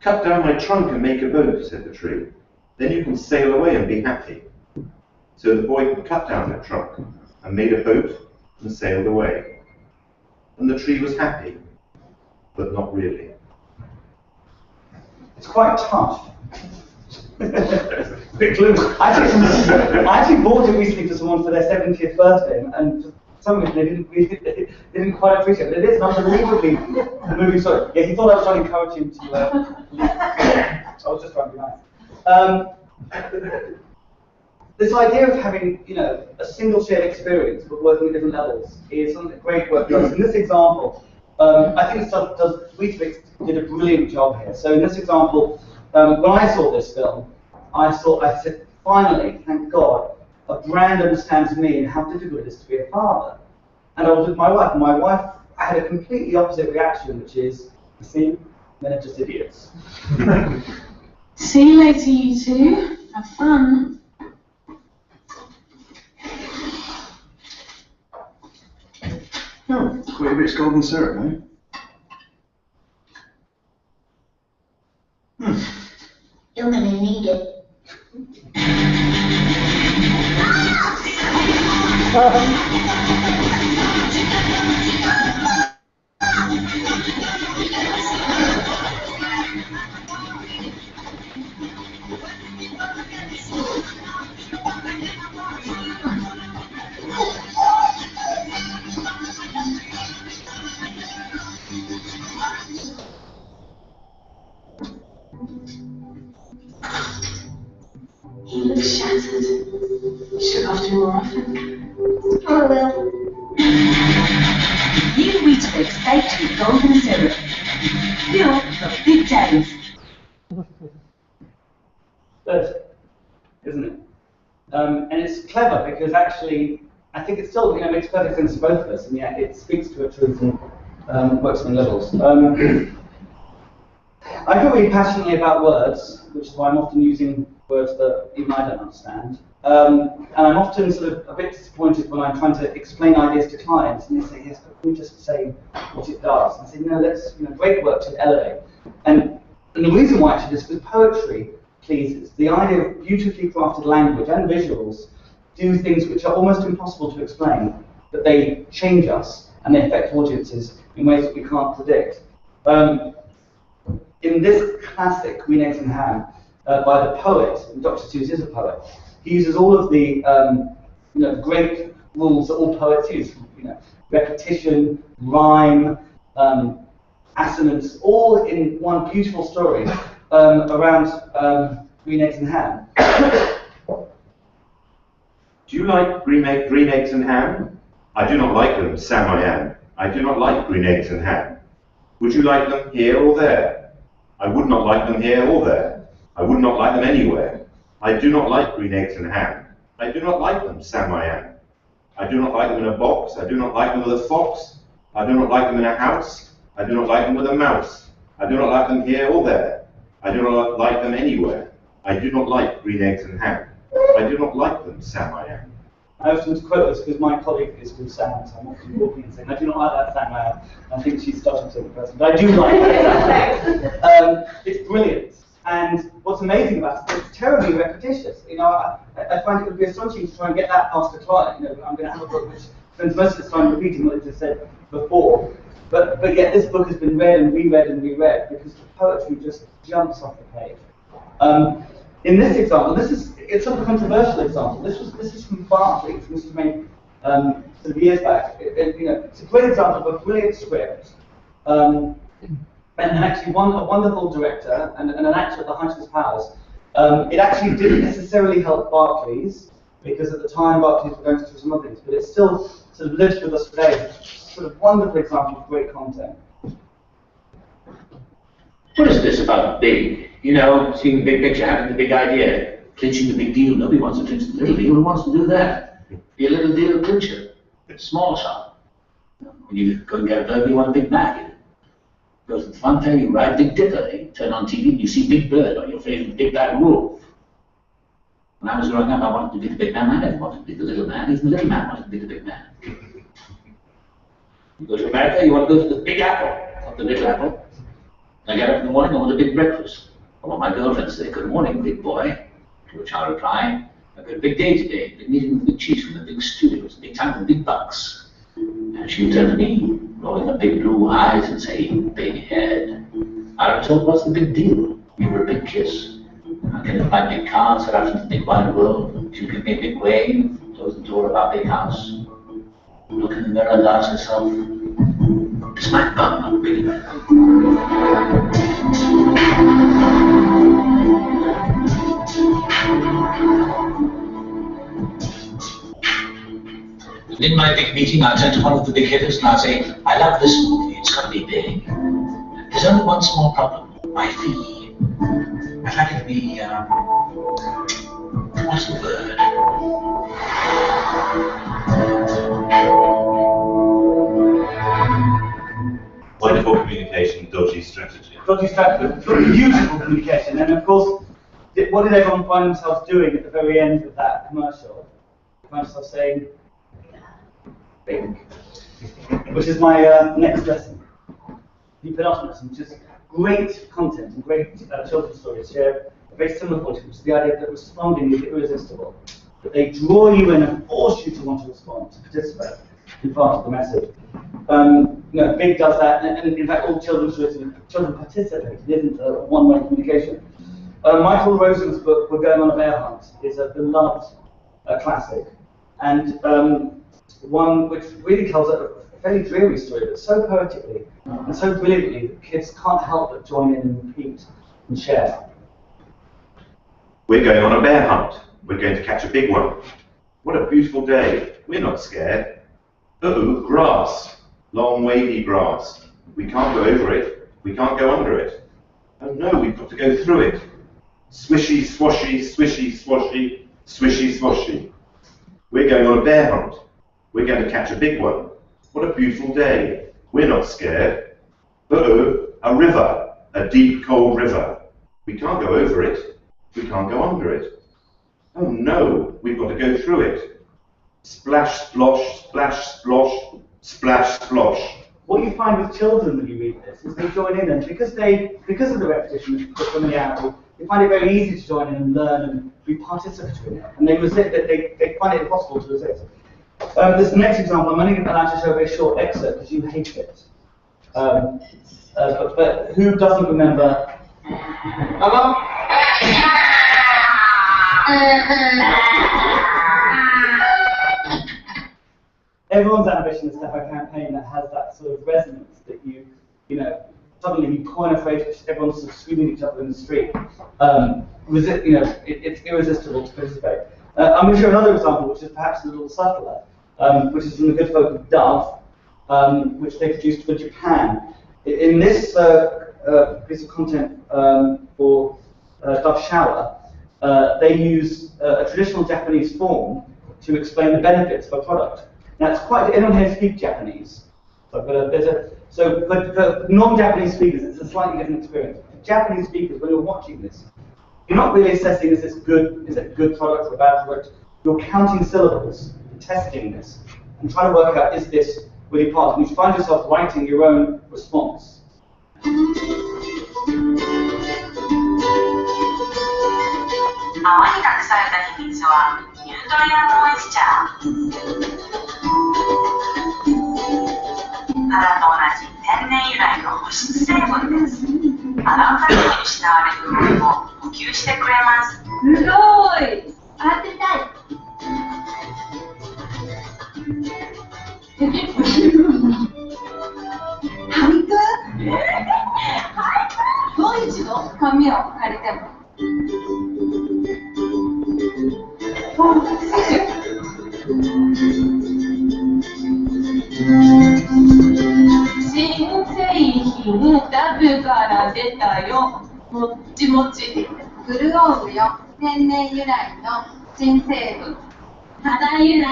S4: "Cut down my trunk and make a boat," said the tree. "Then you can sail away and be happy." So the boy cut down her trunk and made a boat and sailed away. And the tree was happy, but not really.
S1: It's quite tough. I actually bought it recently for someone for their 70th birthday, and for some reason they didn't quite appreciate it. But it is an unbelievably moving story. Yeah, he thought I was trying to encourage him to. I was just trying to be nice. This idea of having, a single shared experience but working at different levels is something that great work does. In this example, I think Weetabix did a brilliant job here. So in this example, when I saw this film, I said, finally, thank God, a brand understands me and how difficult it is to be a father. And I was with my wife, and my wife had a completely opposite reaction, which is, see, men are just idiots.
S8: See you later, you two. Have fun.
S6: Oh, Weetabix golden syrup, eh?
S7: You're gonna need it.
S8: He looks shattered. You should look after him more often.
S7: I will.
S9: New Weetabix baked with golden syrup. Built for big days.
S1: Good, isn't it? And it's clever because actually, I think it still makes perfect sense to both of us, and yet it speaks to a truth and works on levels. I feel really passionately about words, which is why I'm often using words that even I don't understand. And I'm often sort of a bit disappointed when I'm trying to explain ideas to clients, and they say, "Yes, but can we just say what it does?" And I say, "No, let's, great work should elevate." And the reason why it should is because poetry pleases. The idea of beautifully crafted language and visuals do things which are almost impossible to explain, but they change us and they affect audiences in ways that we can't predict. In this classic, Green Eggs and Ham, by the poet, and Dr. Seuss is a poet, he uses all of the great rules that all poets use, repetition, rhyme, assonance, all in one beautiful story around Green Eggs and Ham.
S4: Do you like green eggs and ham? I do not like them, Sam I am. I do not like green eggs and ham. Would you like them here or there? I would not like them here or there. I would not like them anywhere. I do not like green eggs and ham. I do not like them, Sam I am. I do not like them in a box. I do not like them with a fox. I do not like them in a house. I do not like them with a mouse. I do not like them here or there. I do not like them anywhere. I do not like green eggs and ham. I do not like them, Sam I am.
S1: I often quote this because my colleague is called Sam, so I'm often walking and saying, "I do not like that Sam I am." I think she's starting to take the person, but I do like it. It's brilliant. And what's amazing about it, it's terribly repetitious. I find it would be astonishing to try and get that past a client. I'm going to have a book which spends most of its time repeating what it just said before. But yet this book has been read and reread and reread because the poetry just jumps off the page. In this example, it's sort of a controversial example. This is from Bartley, from Mr. May sort of years back. It's a great example of a brilliant script. And actually, a wonderful director and an actor at the height of his powers. It actually didn't necessarily help Barclays, because at the time Barclays were going through some other things, but it still sort of lives with us today. Sort of wonderful example of great content.
S10: What is this about big? You know, seeing the big picture, having the big idea, clinching the big deal. Nobody wants to clinch the little deal. Who wants to do that? Be a little deal clincher. Small shop. When you go and get a burger, you want a Big Mac. You go to the fun fair, you ride Big Dipper. You turn on TV, you see Big Bird on your favorite Big Bad Wolf. When I was growing up, I wanted to be the big man. I never wanted to be the little man. Even the little man wanted to be the big man. You go to America, you want to go to the Big Apple, not the Little Apple. I get up in the morning, I want a big breakfast. I want my girlfriend to say, "Good morning, big boy." To which I'll reply, "I've got a big day today, big meeting with the big chiefs from the big studios, big time for the big bucks." And she'll turn to me, rolling her big blue eyes and say, "Big head." I'll retort, "What's the big deal? Give her a big kiss. I'll get in my big car and set out into the big wide world. She'll give me a big wave, close the door of our big house. Look in the mirror and ask herself, is my bum not big enough?" And in my big meeting, I'll turn to one of the big hitters and I'll say, "I love this movie, it's got to be big. There's only one small problem, my fee. I'd like it to be, what's the word?
S4: Wonderful communication, dodgy strategy.
S1: Dodgy strategy, beautiful communication, and of course, what did everyone find themselves doing at the very end of that commercial? They find themselves saying, "Big," which is my next lesson. The penultimate lesson, which is great content and great children's stories share a very similar quality, which is the idea that responding is irresistible. That they draw you in and force you to want to respond, to participate in part of the message. Big does that, and in fact, all children's stories, children participate. It isn't a one-way communication. Michael Rosen's book, "We're Going on a Bear Hunt," is a beloved classic, and one which really tells a fairly dreary story, but so poetically and so brilliantly that kids can't help but join in and repeat and share.
S4: We're going on a bear hunt. We're going to catch a big one. What a beautiful day. We're not scared. Uh-oh, grass. Long, wavy grass. We can't go over it. We can't go under it. Oh no, we've got to go through it. Swishy, swashy, swishy, swashy, swishy, swashy. We're going on a bear hunt. We're going to catch a big one. What a beautiful day. We're not scared. Uh-oh, a river. A deep, cold river. We can't go over it. We can't go under it. Oh no, we've got to go through it. Splash, splosh, splash, splosh, splash, splosh.
S1: What you find with children when you read this is they join in, and because of the repetition, the familiarity, they find it very easy to join in and learn and be participatory in it. And they find it impossible to resist. This next example, I'm only allowed to show a very short excerpt because you hate it. But who doesn't remember? Hello? Everyone's ambition is to have a campaign that has that sort of resonance that suddenly you coin a phrase which everyone's sort of screaming at each other in the street. It's irresistible to participate. I'm going to show another example which is perhaps a little subtler, which is from the good folk of Dove, which they produced for Japan. In this piece of content for Dove Shower, they use a traditional Japanese form to explain the benefits of a product. Now, it's quite, anyone here speak Japanese? So I've got a bit of, but for non-Japanese speakers, it's a slightly different experience. For Japanese speakers, when you're watching this, you're not really assessing is it a good product or a bad product. You're counting syllables, testing this, and trying to work out, is this really part? And you find yourself writing your own response.
S9: 泡に隠された秘密はニュートリアンモイスチャー。肌と同じ天然由来の保湿成分です。洗うために失われる部分を補給してくれます。すごい！洗ってみたい。
S2: 新製品ダブから出たよ。もっちもち。
S11: 潤うよ。天然由来の新成分。
S12: 肌由来、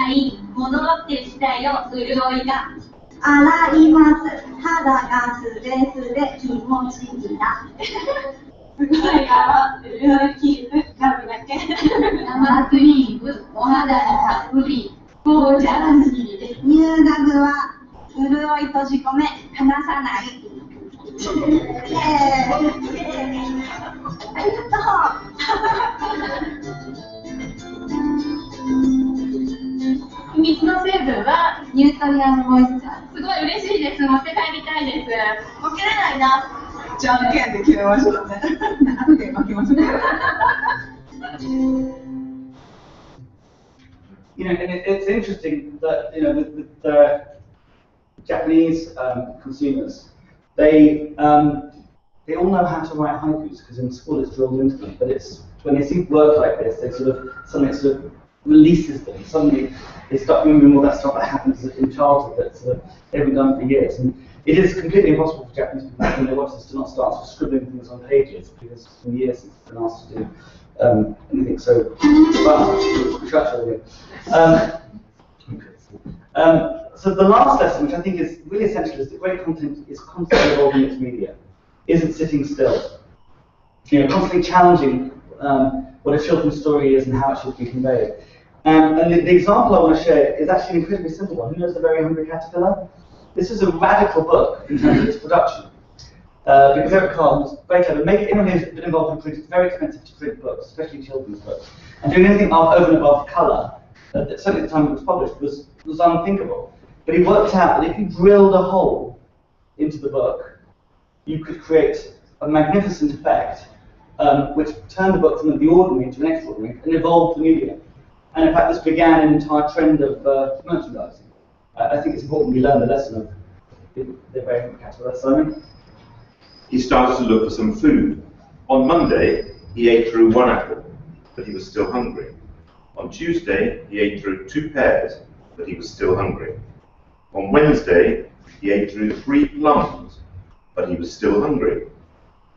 S12: 戻ってきたよ、潤いが。
S13: 洗います。肌がスレスレ気持ちいいな。
S2: すごいから潤いキープ髪だけ。
S11: 生クリーム、お肌にたっぷり。ゴージャスに。
S13: 乳ガムは潤い閉じ込め、離さない。ありがと
S2: う。秘密の成分は
S11: ニュートリアルモイスチャー。
S2: すごい嬉しいです。持って帰りたいです。
S13: 負けれないな。
S2: じゃんけんで決めましょうね。なんで負けましょう。
S1: You know, and it's interesting that with the Japanese consumers, they all know how to write haikus because in school it's drilled into them. But it's when they see work like this, they suddenly releases them. Suddenly they start remembering all that stuff that happens in childhood that they haven't done for years. And it is completely impossible for Japanese people when they watch this to not start scribbling things on pages because it's been years since they've been asked to do anything so structural. So the last lesson, which I think is really essential, is that great content is constantly evolving its media, isn't sitting still. Constantly challenging what a children's story is and how it should be conveyed. And the example I want to share is actually an incredibly simple one. Who knows The Very Hungry Caterpillar? This is a radical book in terms of its production. Because Eric Carle was very clever. Anyone who's been involved in print, it's very expensive to print books, especially children's books. And doing anything over and above colour, certainly at the time it was published, was unthinkable. But he worked out that if you drilled a hole into the book, you could create a magnificent effect which turned the book from the ordinary into an extraordinary and evolved the medium. And in fact, this began an entire trend of merchandising. I think it's important we learn the lesson of the Very Hungry Caterpillar. Simon?
S4: He started to look for some food. On Monday, he ate through one apple, but he was still hungry. On Tuesday, he ate through 2 pears, but he was still hungry. On Wednesday, he ate through 3 plums, but he was still hungry.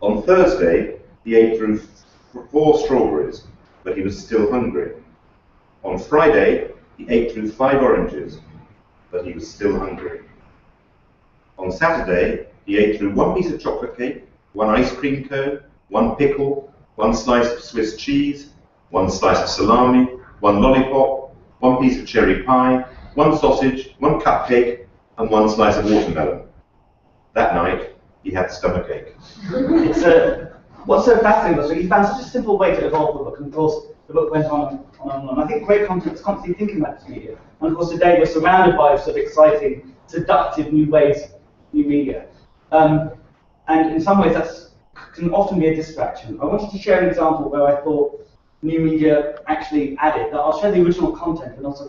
S4: On Thursday, he ate through 4 strawberries, but he was still hungry. On Friday, he ate through 5 oranges, but he was still hungry. On Saturday, he ate through 1 piece of chocolate cake, 1 ice cream cone, 1 pickle, 1 slice of Swiss cheese, 1 slice of salami, 1 lollipop, 1 piece of cherry pie, 1 sausage, 1 cupcake, and 1 slice of watermelon. That night, he had stomachache.
S1: What's so fascinating was that he found such a simple way to evolve the book, and of course the book went on and on. I think great content is constantly thinking about this media, and of course today we're surrounded by sort of exciting, seductive new ways, new media. And in some ways that can often be a distraction. I wanted to share an example where I thought new media actually added. I'll share the original content and also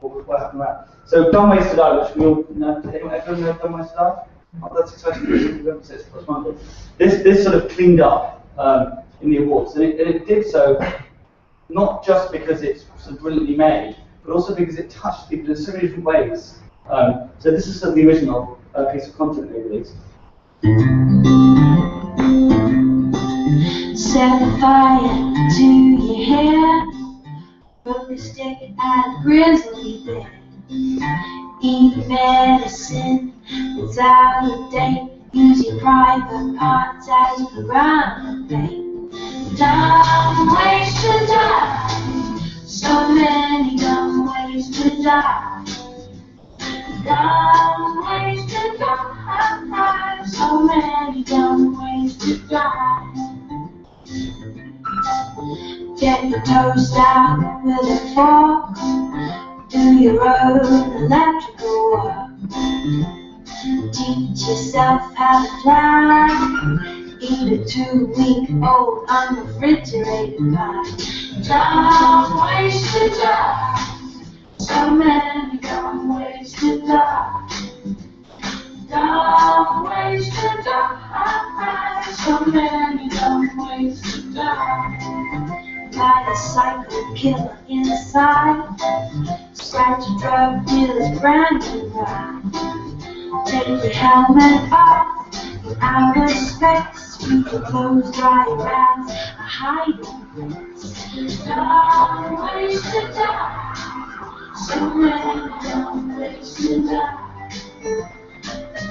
S1: what happened around. So Dumb Ways to Die, which we all know. Everyone know Dumb Ways to Die? Oh, that's exciting. This sort of cleaned up in the awards, and it did so not just because it's sort of brilliantly made, but also because it touched people in so many different ways. So this is sort of the original piece of content they released.
S8: Set fire to your hair, broke a stick at a grizzly bear. Eat medicine that's out of date. Use your private parts as piranha bait. Dumb ways to die. So many dumb ways to die. Dumb ways to die. So many dumb ways to die. Get the toast out with a fork. Do your own electrical work. Teach yourself how to fly. Eat a 2-week-old unrefrigerated pie. Dumb ways to die. So many dumb ways to die. Dumb ways to die. So many dumb ways to die. Got a psycho killer inside. Scratch a drug dealer's brand new ride. Take your helmet off. Out of specs. Keep your clothes dry around. A hiding place. Dumb ways to die. So many dumb ways to die.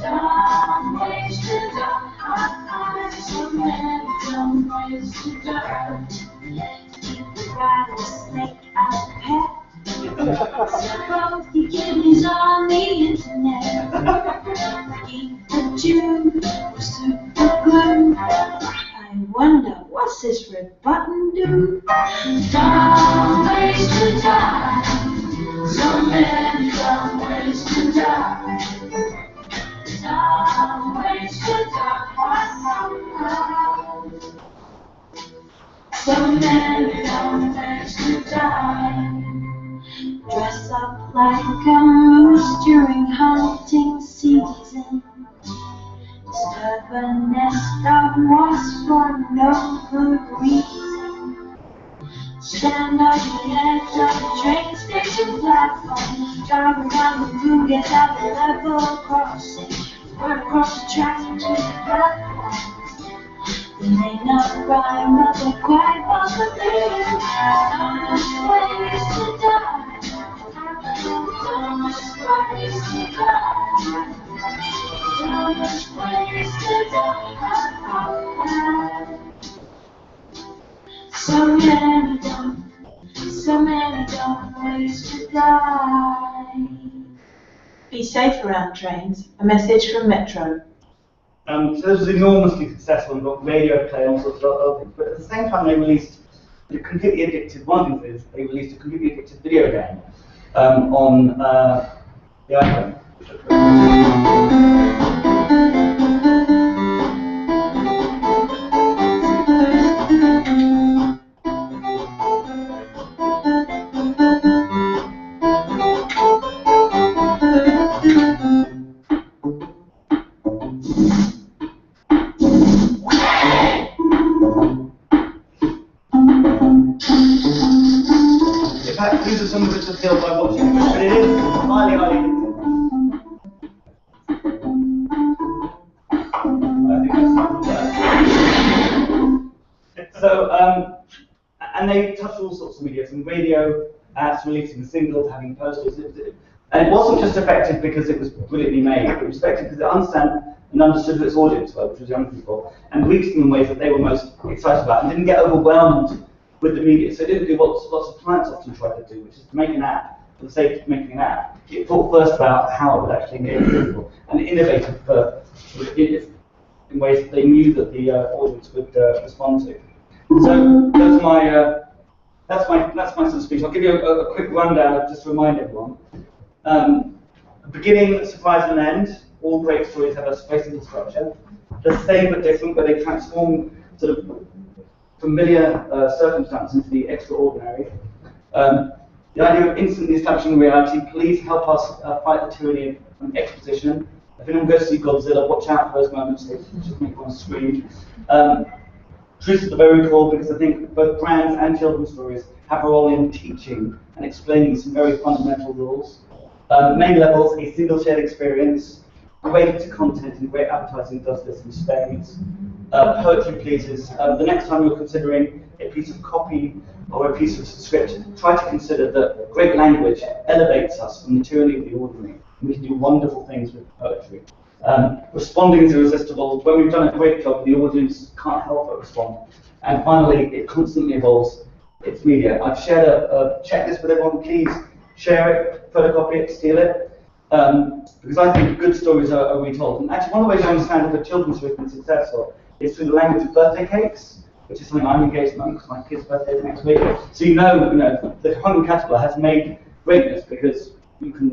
S8: Dumb ways to die. So many dumb ways to die. Keep the rattlesnake as a pet. Suppose the kidneys on the internet. Keep the tube with super glue. I wonder what's this red button do? Dumb ways to die. So many dumb ways to die. Dumb ways to die. So many dumb ways to die. Dress up like a moose during hunting season. Disturb a nest of wasps for no good reason. Stand on the edge of the train station platform. Drive around the room, get out the level crossing. Word across the tracks to the platform. They may not rhyme, but they're quite possibly. Dumbest ways to die. Dumbest ways to die. Dumbest ways to die. So many dumb ways to die.
S14: Be safe around trains. A message from Metro.
S1: So this was enormously successful and got radio play and all sorts of other things. But at the same time, they released a completely addictive. One of the things is they released a completely addictive video game on the iPhone. These are some of the appeal by watching, but it is highly addictive. So, and they touched all sorts of media, from radio ads, releasing singles, having posters. And it wasn't just effective because it was brilliantly made, it was effective because it understood who its audience were, which was young people, and reached them in ways that they were most excited about, and didn't get overwhelmed with the media. So it didn't do what lots of clients often try to do, which is to make an app for the sake of making an app. It thought first about how it would actually engage people, and innovated in ways that they knew that the audience would respond to. So that's my sort of speech. I'll give you a quick rundown, just to remind everyone. A beginning, a surprise, and an end. All great stories have a spacing structure. They're the same but different, where they transform sort of familiar circumstances into the extraordinary. The idea of instantly establishing reality. Please help us fight the tyranny of exposition. If anyone goes to see Godzilla, watch out for those moments. They just make one scream. Truth is the very core, because I think both brands and children's stories have a role in teaching and explaining some very fundamental rules. Main levels, a single shared experience. Great content and great advertising does this in spades. Poetry pleases. The next time you're considering a piece of copy or a piece of script, try to consider that great language elevates us from the tyranny of the ordinary. And we can do wonderful things with poetry. Responding is irresistible. When we've done a great job, the audience can't help but respond. And finally, it constantly evolves its media. I've shared a checklist with everyone. Please share it, photocopy it, steal it. Because I think good stories are retold. And actually, one of the ways I understand if a children's story has been successful is through the language of birthday cakes, which is something I'm engaged in because my kid's birthday is next week. So you know the Hungry Caterpillar has made greatness because you can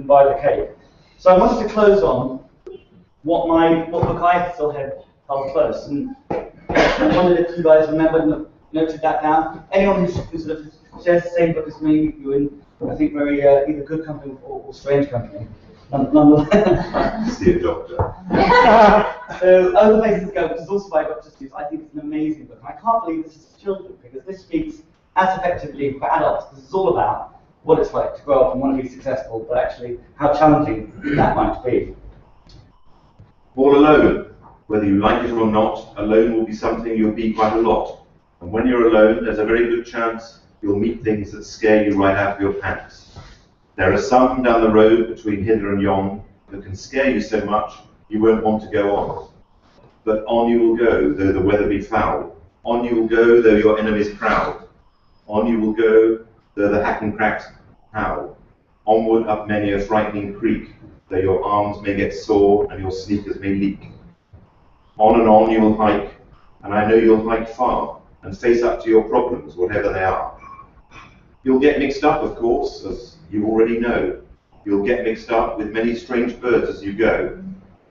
S1: buy the cake. So I wanted to close on what book I still held close, and I wondered if you guys remembered, noted that down. Anyone who sort of shares the same book as me, you're in, I think, very either good company or strange company. nonetheless.
S4: See a doctor.
S1: So, Other Places to Go, which is also by Dr. Seuss, I think it's an amazing book. And I can't believe this is for children, because this speaks as effectively for adults. This is all about what it's like to grow up and want to be successful, but actually how challenging that might be.
S4: All alone. Whether you like it or not, alone will be something you'll be quite a lot. And when you're alone, there's a very good chance you'll meet things that scare you right out of your pants. There are some down the road between hither and yon that can scare you so much you won't want to go on. But on you will go, though the weather be foul. On you will go, though your enemy's proud. On you will go, though the hack and cracks howl. Onward up many a frightening creek, though your arms may get sore and your sneakers may leak. On you will hike, and I know you'll hike far, and face up to your problems, whatever they are. You'll get mixed up, of course, as you already know. You'll get mixed up with many strange birds as you go.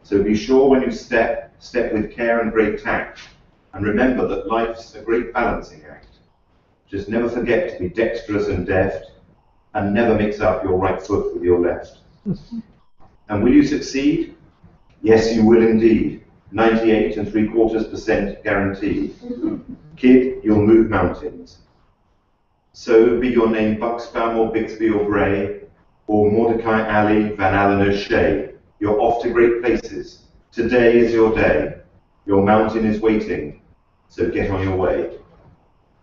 S4: So be sure when you step with care and great tact, and remember that life's a great balancing act. Just never forget to be dexterous and deft, and never mix up your right foot with your left. And will you succeed? Yes, you will indeed. 98 3/4% guaranteed. Kid, you'll move mountains. So be your name Buxbaum or Bixby or Bray, or Mordecai Alley, Van Allen O'Shea. You're off to great places. Today is your day. Your mountain is waiting, so get on your way.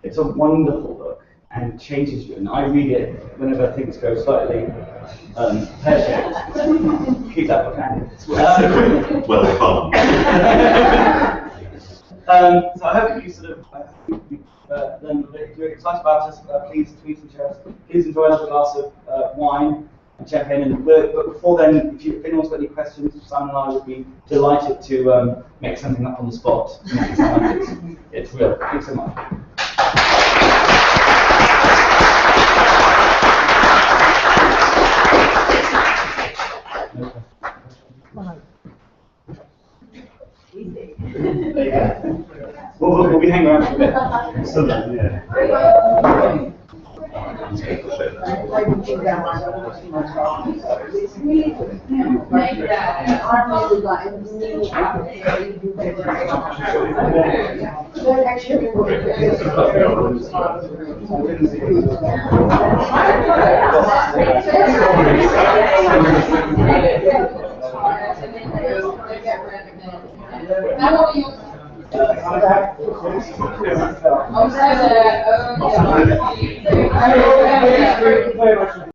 S1: It's a wonderful book and changes you. And I read it whenever things go slightly pear-shaped. Keep that book handy.
S4: Well fun.
S1: So I hope you sort of learned a bit. If you're excited about us, please tweet and share us. Please enjoy another glass of wine and champagne. But before then, if anyone's got any questions, Simon and I would be delighted to make something up on the spot. It's real. Thanks so much. We'll be hanging around for a bit. So then, yeah. Thank you very much.